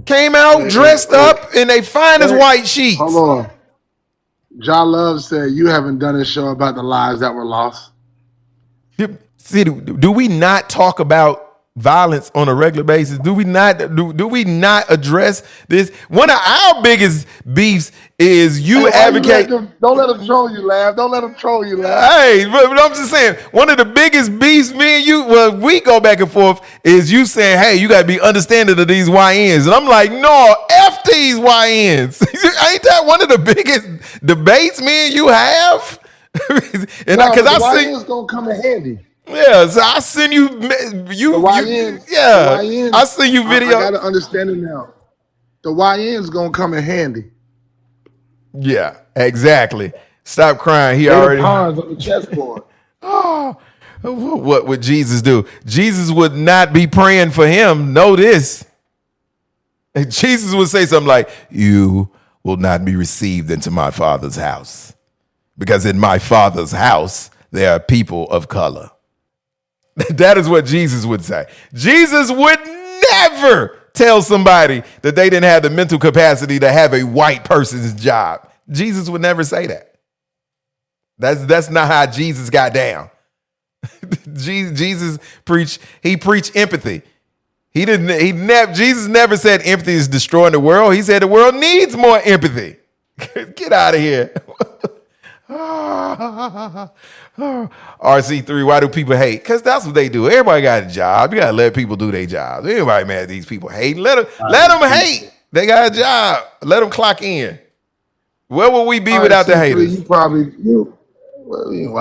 Came out dressed up in their finest white sheets. Hold on. John Love said, you haven't done a show about the lives that were lost. See, do we not talk about violence on a regular basis? Do we not address this? One of our biggest beefs is advocate. Don't let them troll you, Laugh. Don't let them troll you, Laugh. Hey, but I'm just saying, one of the biggest beefs me and you, we go back and forth, is you saying, hey, you got to be understanding of these YNs. And I'm like, no, F these YNs. Ain't that one of the biggest debates me and you have? And no, because I YNs going to come in handy. Yeah, so I send you YNs, I send you video. I got to understand it now. The YN's going to come in handy. Yeah, exactly. Stop crying. He They're already pawns on the chessboard. Oh, what would Jesus do? Jesus would not be praying for him. Know this. Jesus would say something like, you will not be received into my Father's house, because in my Father's house there are people of color. That is what Jesus would say. Jesus would never tell somebody that they didn't have the mental capacity to have a white person's job. Jesus would never say that. That's not how Jesus got down. Jesus preached empathy. Jesus never said empathy is destroying the world. He said the world needs more empathy. Get out of here. RC3, why do people hate? Because that's what they do. Everybody got a job. You got to let people do their jobs. Everybody mad at these people hate. Let them hate. They got a job. Let them clock in. Where would we be without the haters? Why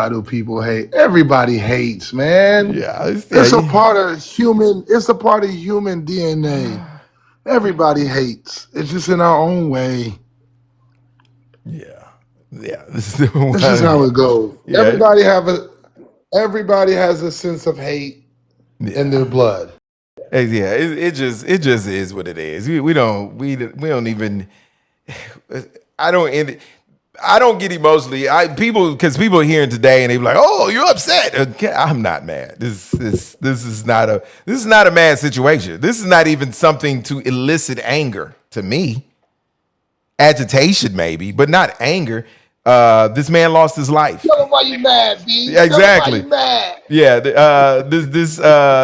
do people hate? Everybody hates, man. Yeah, it's a part of human. It's a part of human DNA. Everybody hates. It's just in our own way. Yeah. This is how it goes. Yeah. Everybody have a Everybody has a sense of hate in their blood. Yeah, it just is what it is. We don't even. I don't get emotionally. Because people are hearing today and they be like, "Oh, you're upset." Okay, I'm not mad. This is not a mad situation. This is not even something to elicit anger to me. Agitation maybe, but not anger. This man lost his life. Tell him why you mad, B. Exactly. Tell him why you mad. Yeah.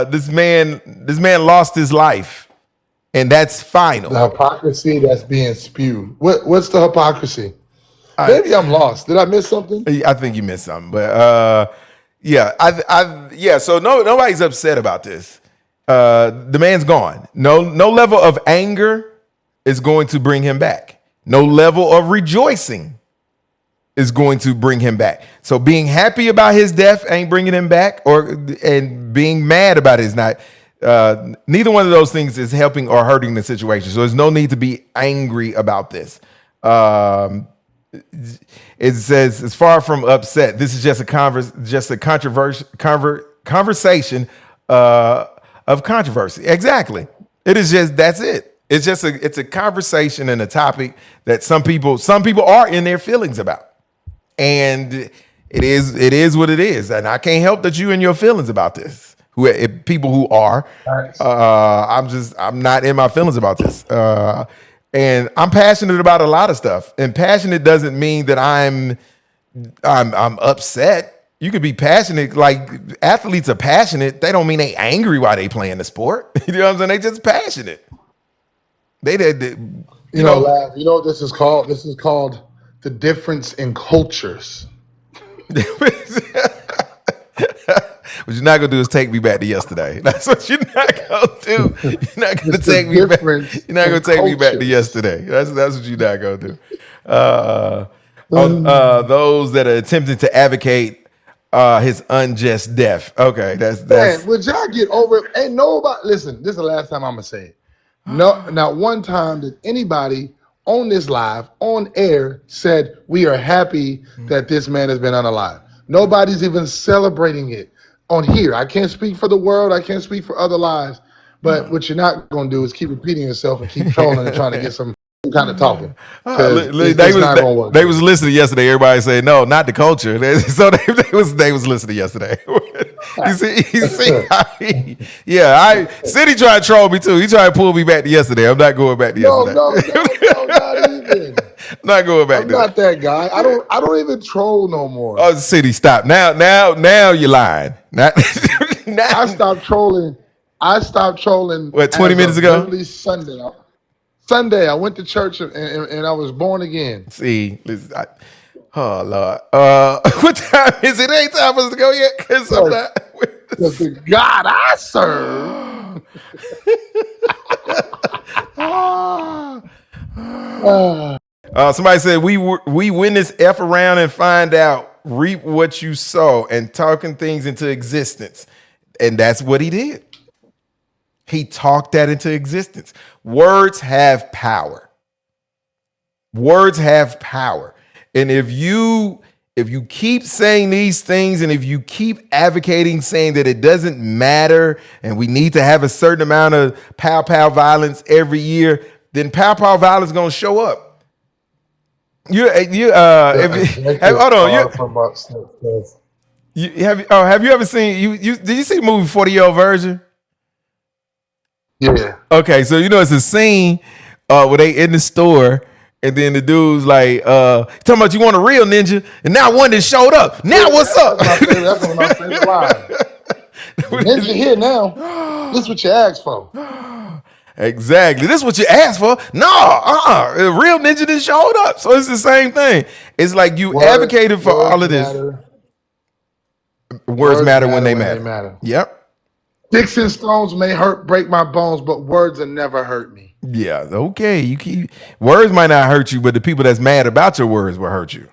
This man lost his life, and that's final. The hypocrisy that's being spewed. What's the hypocrisy? Maybe I'm lost. Did I miss something? I think you missed something, but yeah. So nobody's upset about this. The man's gone. No level of anger is going to bring him back. No level of rejoicing is going to bring him back. So being happy about his death ain't bringing him back, and being mad about it is not. Neither one of those things is helping or hurting the situation. So there's no need to be angry about this. It says it's far from upset. This is just a conversation of controversy. Exactly. It is just that's it. It's a conversation and a topic that some people are in their feelings about, and it is what it is. And I can't help that you in your feelings about this. People who are, I'm not in my feelings about this. And I'm passionate about a lot of stuff. And passionate doesn't mean that I'm upset. You could be passionate. Like athletes are passionate. They don't mean they angry while they playing the sport. You know what I'm saying? They just passionate. They you know what this is called? This is called the difference in cultures. What you're not gonna do is take me back to yesterday. That's what you're not gonna do. You're not gonna take me back. You're not gonna take me back to yesterday. That's what you're not gonna do. Those that are attempting to advocate his unjust death. Okay, that's. Man, would y'all get over it? Ain't nobody. Listen, this is the last time I'm gonna say it. No, not one time did anybody on this live, on air, said we are happy that this man has been unalive. Nobody's even celebrating it on here. I can't speak for the world. I can't speak for other lives. But what you're not going to do is keep repeating yourself and keep trolling and trying to get some kind of talking. They was listening yesterday. Everybody said no, not the culture. So they was listening yesterday. You see, City tried to troll me too. He tried to pull me back to yesterday. I'm not going back to yesterday. No, not even. Not going back. I'm not that guy. I don't even troll no more. Oh, City, stop now. You're lying. Now, I stopped trolling. What, 20 minutes ago? Literally Sunday, I went to church and I was born again. See, listen, oh Lord, what time is it? Ain't time for us to go yet? Because I'm not. Because the God I serve. Somebody said we win this F around and find out, reap what you sow, and talking things into existence, and that's what he did. He talked that into existence. Words have power. Words have power. And if you keep saying these things, and if you keep advocating saying that it doesn't matter and we need to have a certain amount of pow violence every year, then pow violence is going to show up. Have you ever seen did you see the movie 40-Year-Old Virgin? Yeah. Okay, so it's a scene where they in the store, and then the dude's like, talking about you want a real ninja, and now one that showed up. Now what's up? That's one of my favorite lines. Ninja here now. This is what you asked for. Exactly. This is what you asked for. No, a real ninja that showed up. So it's the same thing. It's like you advocated for all of this. Words matter when they matter. Yep. Sticks and stones may break my bones, but words will never hurt me. Yeah, okay. Words might not hurt you, but the people that's mad about your words will hurt you.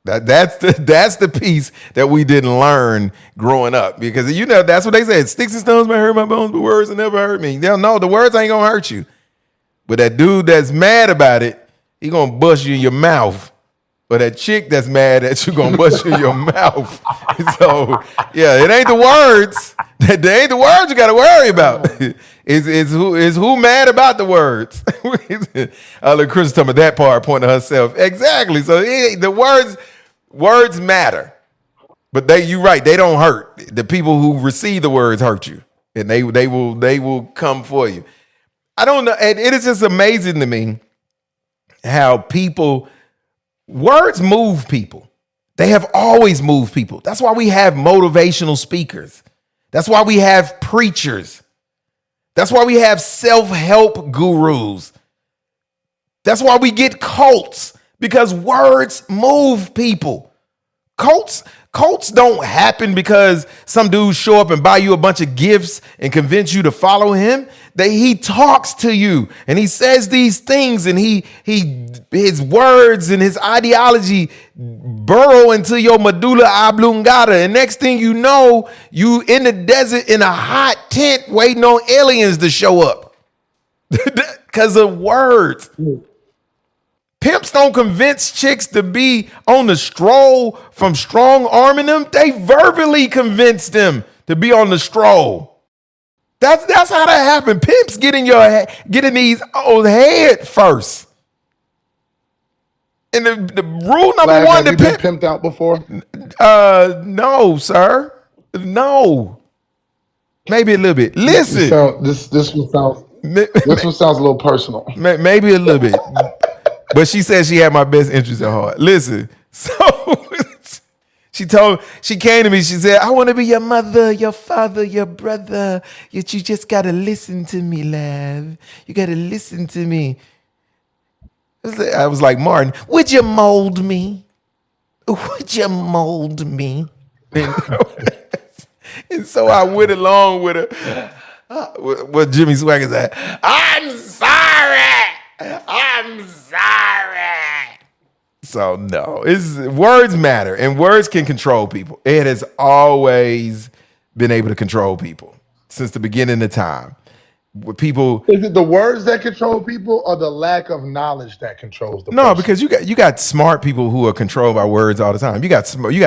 That's the piece that we didn't learn growing up, because that's what they said. Sticks and stones may hurt my bones, but words will never hurt me. No, the words ain't gonna hurt you. But that dude that's mad about it, he gonna bust you in your mouth or that chick that's mad that you gonna bust you in your mouth. So yeah, it ain't the words. That ain't the words you gotta worry about. Is who mad about the words? Look, Chris is talking about that part, pointing to herself. Exactly. So the words matter, but you right. They don't hurt. The people who receive the words hurt you, and they will come for you. I don't know. And it is just amazing to me how words move people. They have always moved people. That's why we have motivational speakers. That's why we have preachers. That's why we have self-help gurus. That's why we get cults, because words move people. Cults don't happen because some dudes show up and buy you a bunch of gifts and convince you to follow him. He talks to you and he says these things, and his words and his ideology burrow into your medulla oblongata. And next thing you know, you in the desert in a hot tent waiting on aliens to show up because of words. Pimps don't convince chicks to be on the stroll from strong arming them. They verbally convince them to be on the stroll. That's how that happened. Pimps getting these old head first. And the rule number one, have you been pimped out before? No, sir. No. Maybe a little bit. Listen. This one sounds a little personal. Maybe a little bit. But she said she had my best interest at heart. Listen, so she came to me, she said, I want to be your mother, your father, your brother. You just got to listen to me, love. You got to listen to me. I was like, Martin, would you mold me? Would you mold me? And so I went along with her. What Jimmy Swagger said, I'm sorry. So no, words matter, and words can control people. It has always been able to control people since the beginning of time. Is it the words that control people, or the lack of knowledge that controls the person? No, because you got smart people who are controlled by words all the time. You got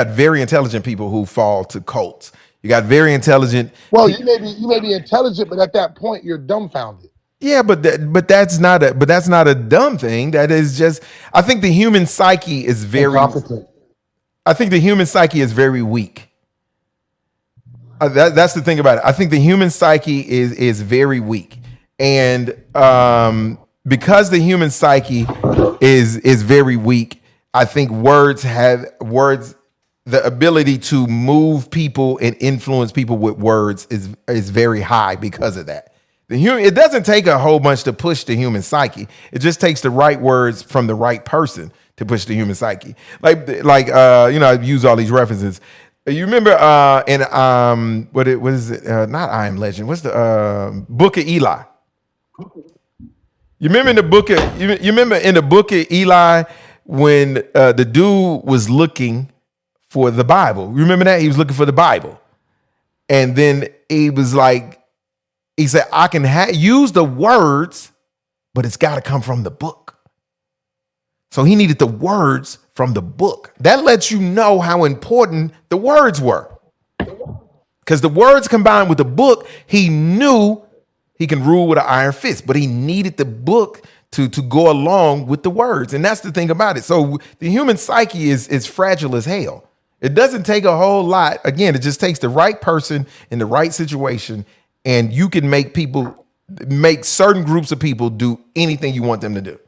very intelligent people who fall to cults. You got very intelligent. Well, you may be intelligent, but at that point you're dumbfounded. Yeah, but that's not a dumb thing. That is just, I think the human psyche is very. I think the human psyche is very weak. That's the thing about it. I think the human psyche is very weak, and because the human psyche is very weak, I think words, the ability to move people and influence people with words is very high because of that. It doesn't take a whole bunch to push the human psyche. It just takes the right words from the right person to push the human psyche. I've used all these references. You remember what is it? Not I Am Legend. What's the Book of Eli? You remember in the book of Eli when the dude was looking for the Bible? You remember that? He was looking for the Bible, and then he was like, he said, I can use the words, but it's got to come from the book. So he needed the words from the book. That lets you know how important the words were. Because the words combined with the book, he knew he can rule with an iron fist, but he needed the book to go along with the words. And that's the thing about it. So the human psyche is fragile as hell. It doesn't take a whole lot. Again, it just takes the right person in the right situation, and you can make certain groups of people do anything you want them to do.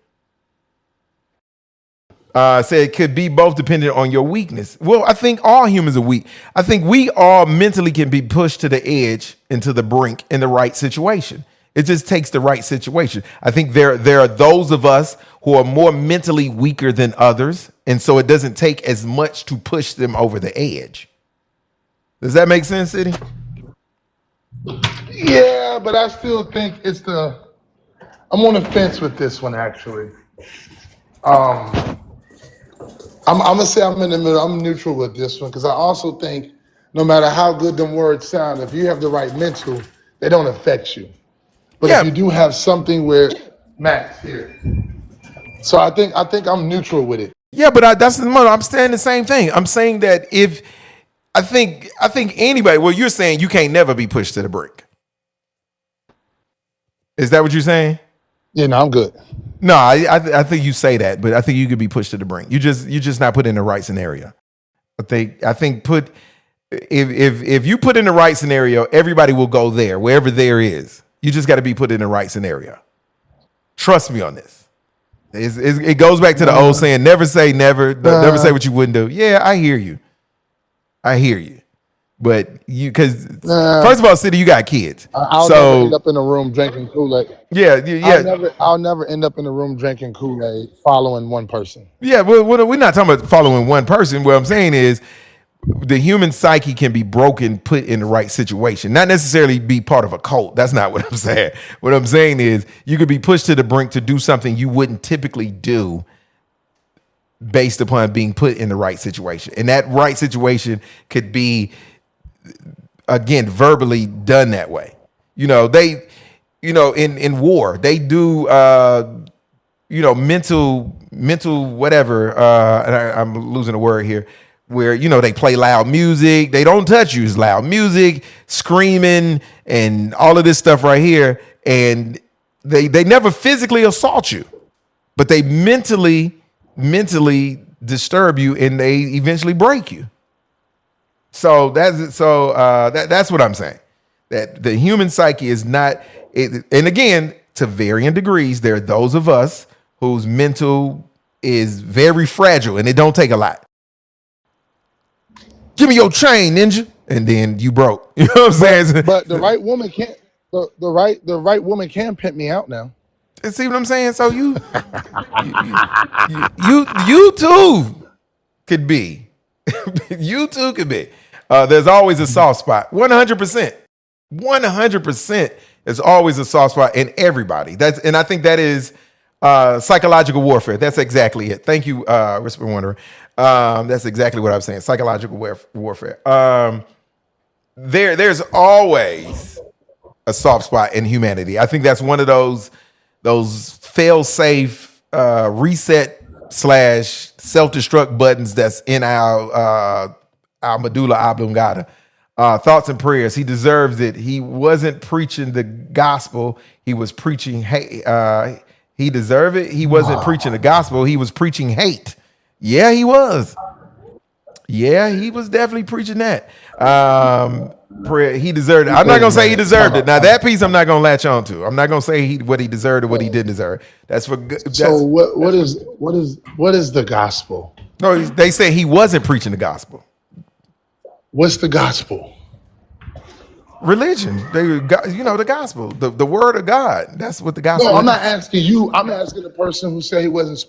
Say it could be both dependent on your weakness. Well, I think all humans are weak. I think we all mentally can be pushed to the edge and to the brink in the right situation. It just takes the right situation. I think there are those of us who are more mentally weaker than others, and so it doesn't take as much to push them over the edge. Does that make sense, City? Yeah, but I still think I'm on the fence with this one, actually. I'm gonna say I'm in the middle. I'm neutral with this one because I also think no matter how good them words sound, if you have the right mental, they don't affect you. But if you do have something where Max here, so I think I'm neutral with it. Yeah, but I'm saying the same thing. I'm saying that if I think anybody, well, you're saying you can't never be pushed to the brink. Is that what you're saying? Yeah, no, I'm good. No, I think you say that, but I think you could be pushed to the brink. You just not put in the right scenario. I think put if you put in the right scenario, everybody will go there, wherever there is. You just got to be put in the right scenario. Trust me on this. It goes back to the old saying, never say never, never say what you wouldn't do. Yeah, I hear you. But because first of all, City, you got kids. I'll never end up in a room drinking Kool-Aid. Yeah. I'll never end up in a room drinking Kool-Aid following one person. Yeah, well, we're not talking about following one person. What I'm saying is the human psyche can be broken, put in the right situation, not necessarily be part of a cult. That's not what I'm saying. What I'm saying is you could be pushed to the brink to do something you wouldn't typically do based upon being put in the right situation. And that right situation could be, again, verbally done that way. In war, they do, mental whatever. And I'm losing a word here. Where they play loud music, they don't touch you. It's loud music, screaming, and all of this stuff right here. And they never physically assault you, but they mentally disturb you, and they eventually break you. So that's what I'm saying. That the human psyche is not. And again, to varying degrees, there are those of us whose mental is very fragile, and it don't take a lot. Give me your chain, ninja, and then you broke. You know what I'm saying? But the right woman can't. The right woman can pimp me out now. See what I'm saying? So you too could be. You too could be. There's always a soft spot. 100%. 100%. There's always a soft spot in everybody. And I think that is psychological warfare. That's exactly it. Thank you, Whisper Wanderer. That's exactly what I'm saying. Psychological warfare. There's always a soft spot in humanity. I think that's one of those fail-safe reset / self-destruct buttons that's in our medulla oblongata. Thoughts and prayers. He deserves it. He wasn't preaching the gospel. He was preaching hate. He deserved it. He wasn't preaching the gospel. He was preaching hate. Yeah, he was. Yeah, he was definitely preaching that. He deserved it. I'm not gonna say he deserved it. Now that piece I'm not gonna latch on to. I'm not gonna say what he deserved or what he didn't deserve. So what is the gospel? No, they say he wasn't preaching the gospel. What's the gospel? Religion. The gospel, the word of God. That's what the gospel. No, I'm not asking you. I'm asking the person who said he wasn't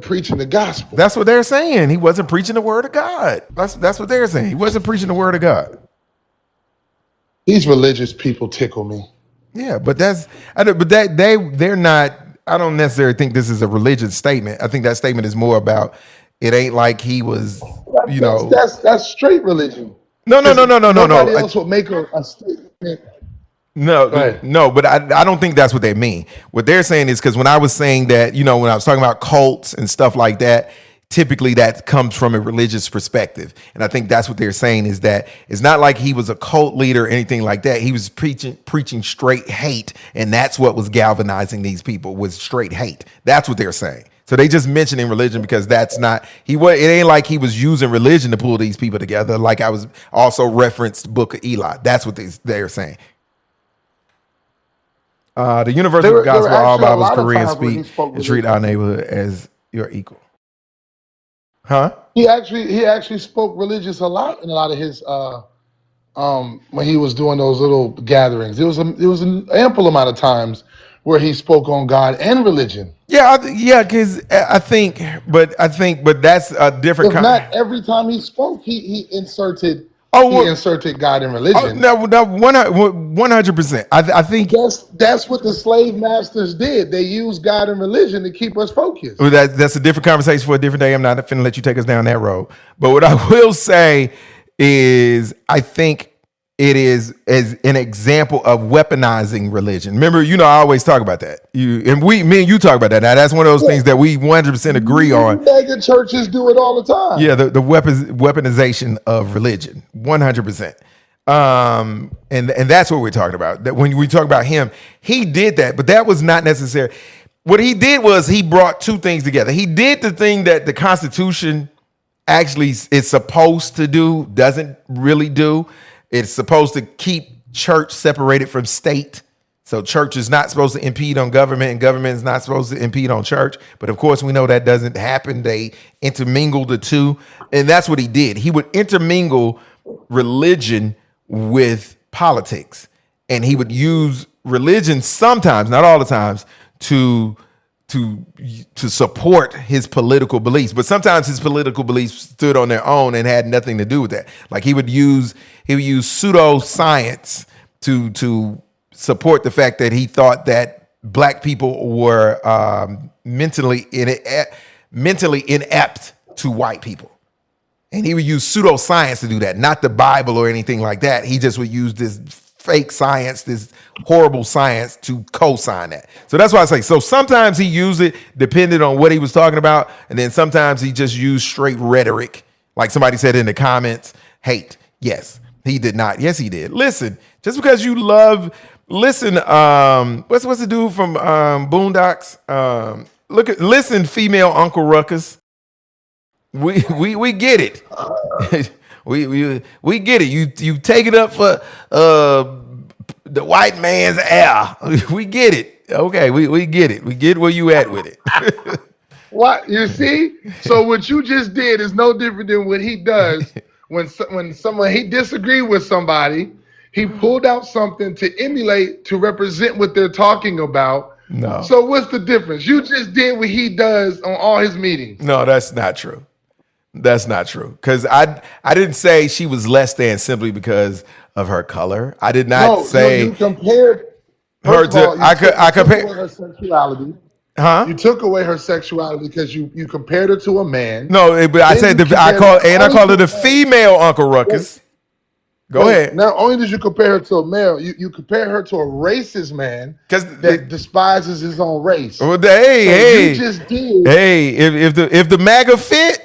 preaching the gospel. That's what they're saying. He wasn't preaching the word of God. That's what they're saying. He wasn't preaching the word of God. These religious people tickle me. Yeah, but they're not. I don't necessarily think this is a religious statement. I think that statement is more about it ain't like he was. That's straight religion. No. Nobody else will make a statement. No, but I don't think that's what they mean. What they're saying is because when I was saying that, when I was talking about cults and stuff like that, typically that comes from a religious perspective. And I think that's what they're saying is that it's not like he was a cult leader or anything like that. He was preaching straight hate. And that's what was galvanizing these people was straight hate. That's what they're saying. So they just mentioning religion because that's not, it ain't like he was using religion to pull these people together. Like I was also referenced Book of Eli. That's what they're saying. The universal gospel, all Bibles, Korean speak, and treat our neighborhood as your equal. Huh? He actually spoke religious a lot in a lot of his when he was doing those little gatherings. It was an ample amount of times where he spoke on God and religion. Yeah, because I think that's a different kind. Not every time he spoke, he inserted. He inserted God in religion. No, 100%. I think that's what the slave masters did. They used God and religion to keep us focused. Well, that's a different conversation for a different day. I'm not finna let you take us down that road. But what I will say is, I think it is as an example of weaponizing religion. Remember, I always talk about that. Me and you talk about that. Now, that's one of those things that we 100% agree on. Mega churches do it all the time. Yeah, the weaponization of religion, 100%. And that's what we're talking about. That when we talk about him, he did that, but that was not necessary. What he did was he brought two things together. He did the thing that the Constitution actually is supposed to do, doesn't really do. It's supposed to keep church separated from state. So church is not supposed to impede on government, and government is not supposed to impede on church. But of course, we know that doesn't happen. They intermingle the two. And that's what he did. He would intermingle religion with politics. And he would use religion sometimes, not all the times, to support his political beliefs. But sometimes his political beliefs stood on their own and had nothing to do with that. Like he would use pseudoscience to support the fact that he thought that black people were mentally inept to white people. And he would use pseudoscience to do that, not the Bible or anything like that. He just would use this fake science, this horrible science to co-sign that. So that's why I say, so sometimes he used it depending on what he was talking about. And then sometimes he just used straight rhetoric. Like somebody said in the comments, hate. Yes, he did not. Yes, he did. Listen, just because you what's the dude from Boondocks? Listen, female Uncle Ruckus. We get it. We get it. You take it up for the white man's air. We get it. Okay, we get it. We get where you at with it. What you see? So what you just did is no different than what he does when he disagreed with somebody. He pulled out something to emulate, to represent what they're talking about. No. So what's the difference? You just did what he does on all his meetings. No, that's not true. That's not true. Because I didn't say she was less than simply because of her color. I did not say you compared her to. I compared her sexuality. Huh? You took away her sexuality because you compared her to a man. No, but I said I called her the female Uncle Ruckus. Go ahead. Not only did you compare her to a male, you compare her to a racist man that despises his own race. Well, you just did. Hey, if the MAGA fit,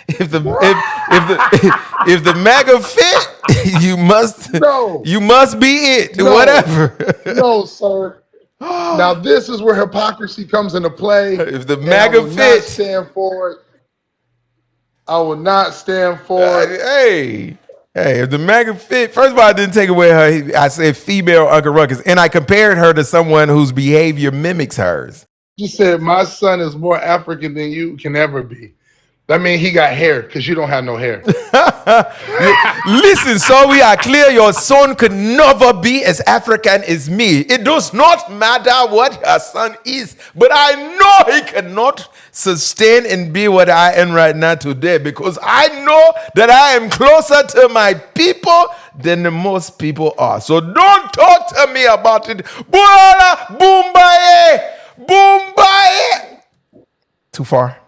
if the MAGA fit, you must be it. No. Whatever. No, sir. Now this is where hypocrisy comes into play. If the MAGA fit, stand for it. I will not stand for it. Hey, if the MAGA fit, first of all, I didn't take away her. I said female Uncle Ruckus, and I compared her to someone whose behavior mimics hers. You said my son is more African than you can ever be. That means he got hair because you don't have no hair. Listen, so we are clear. Your son could never be as African as me. It does not matter what your son is, but I know he cannot sustain and be what I am right now today, because I know that I am closer to my people than the most people are. So don't talk to me about it. Boombaye. Too far.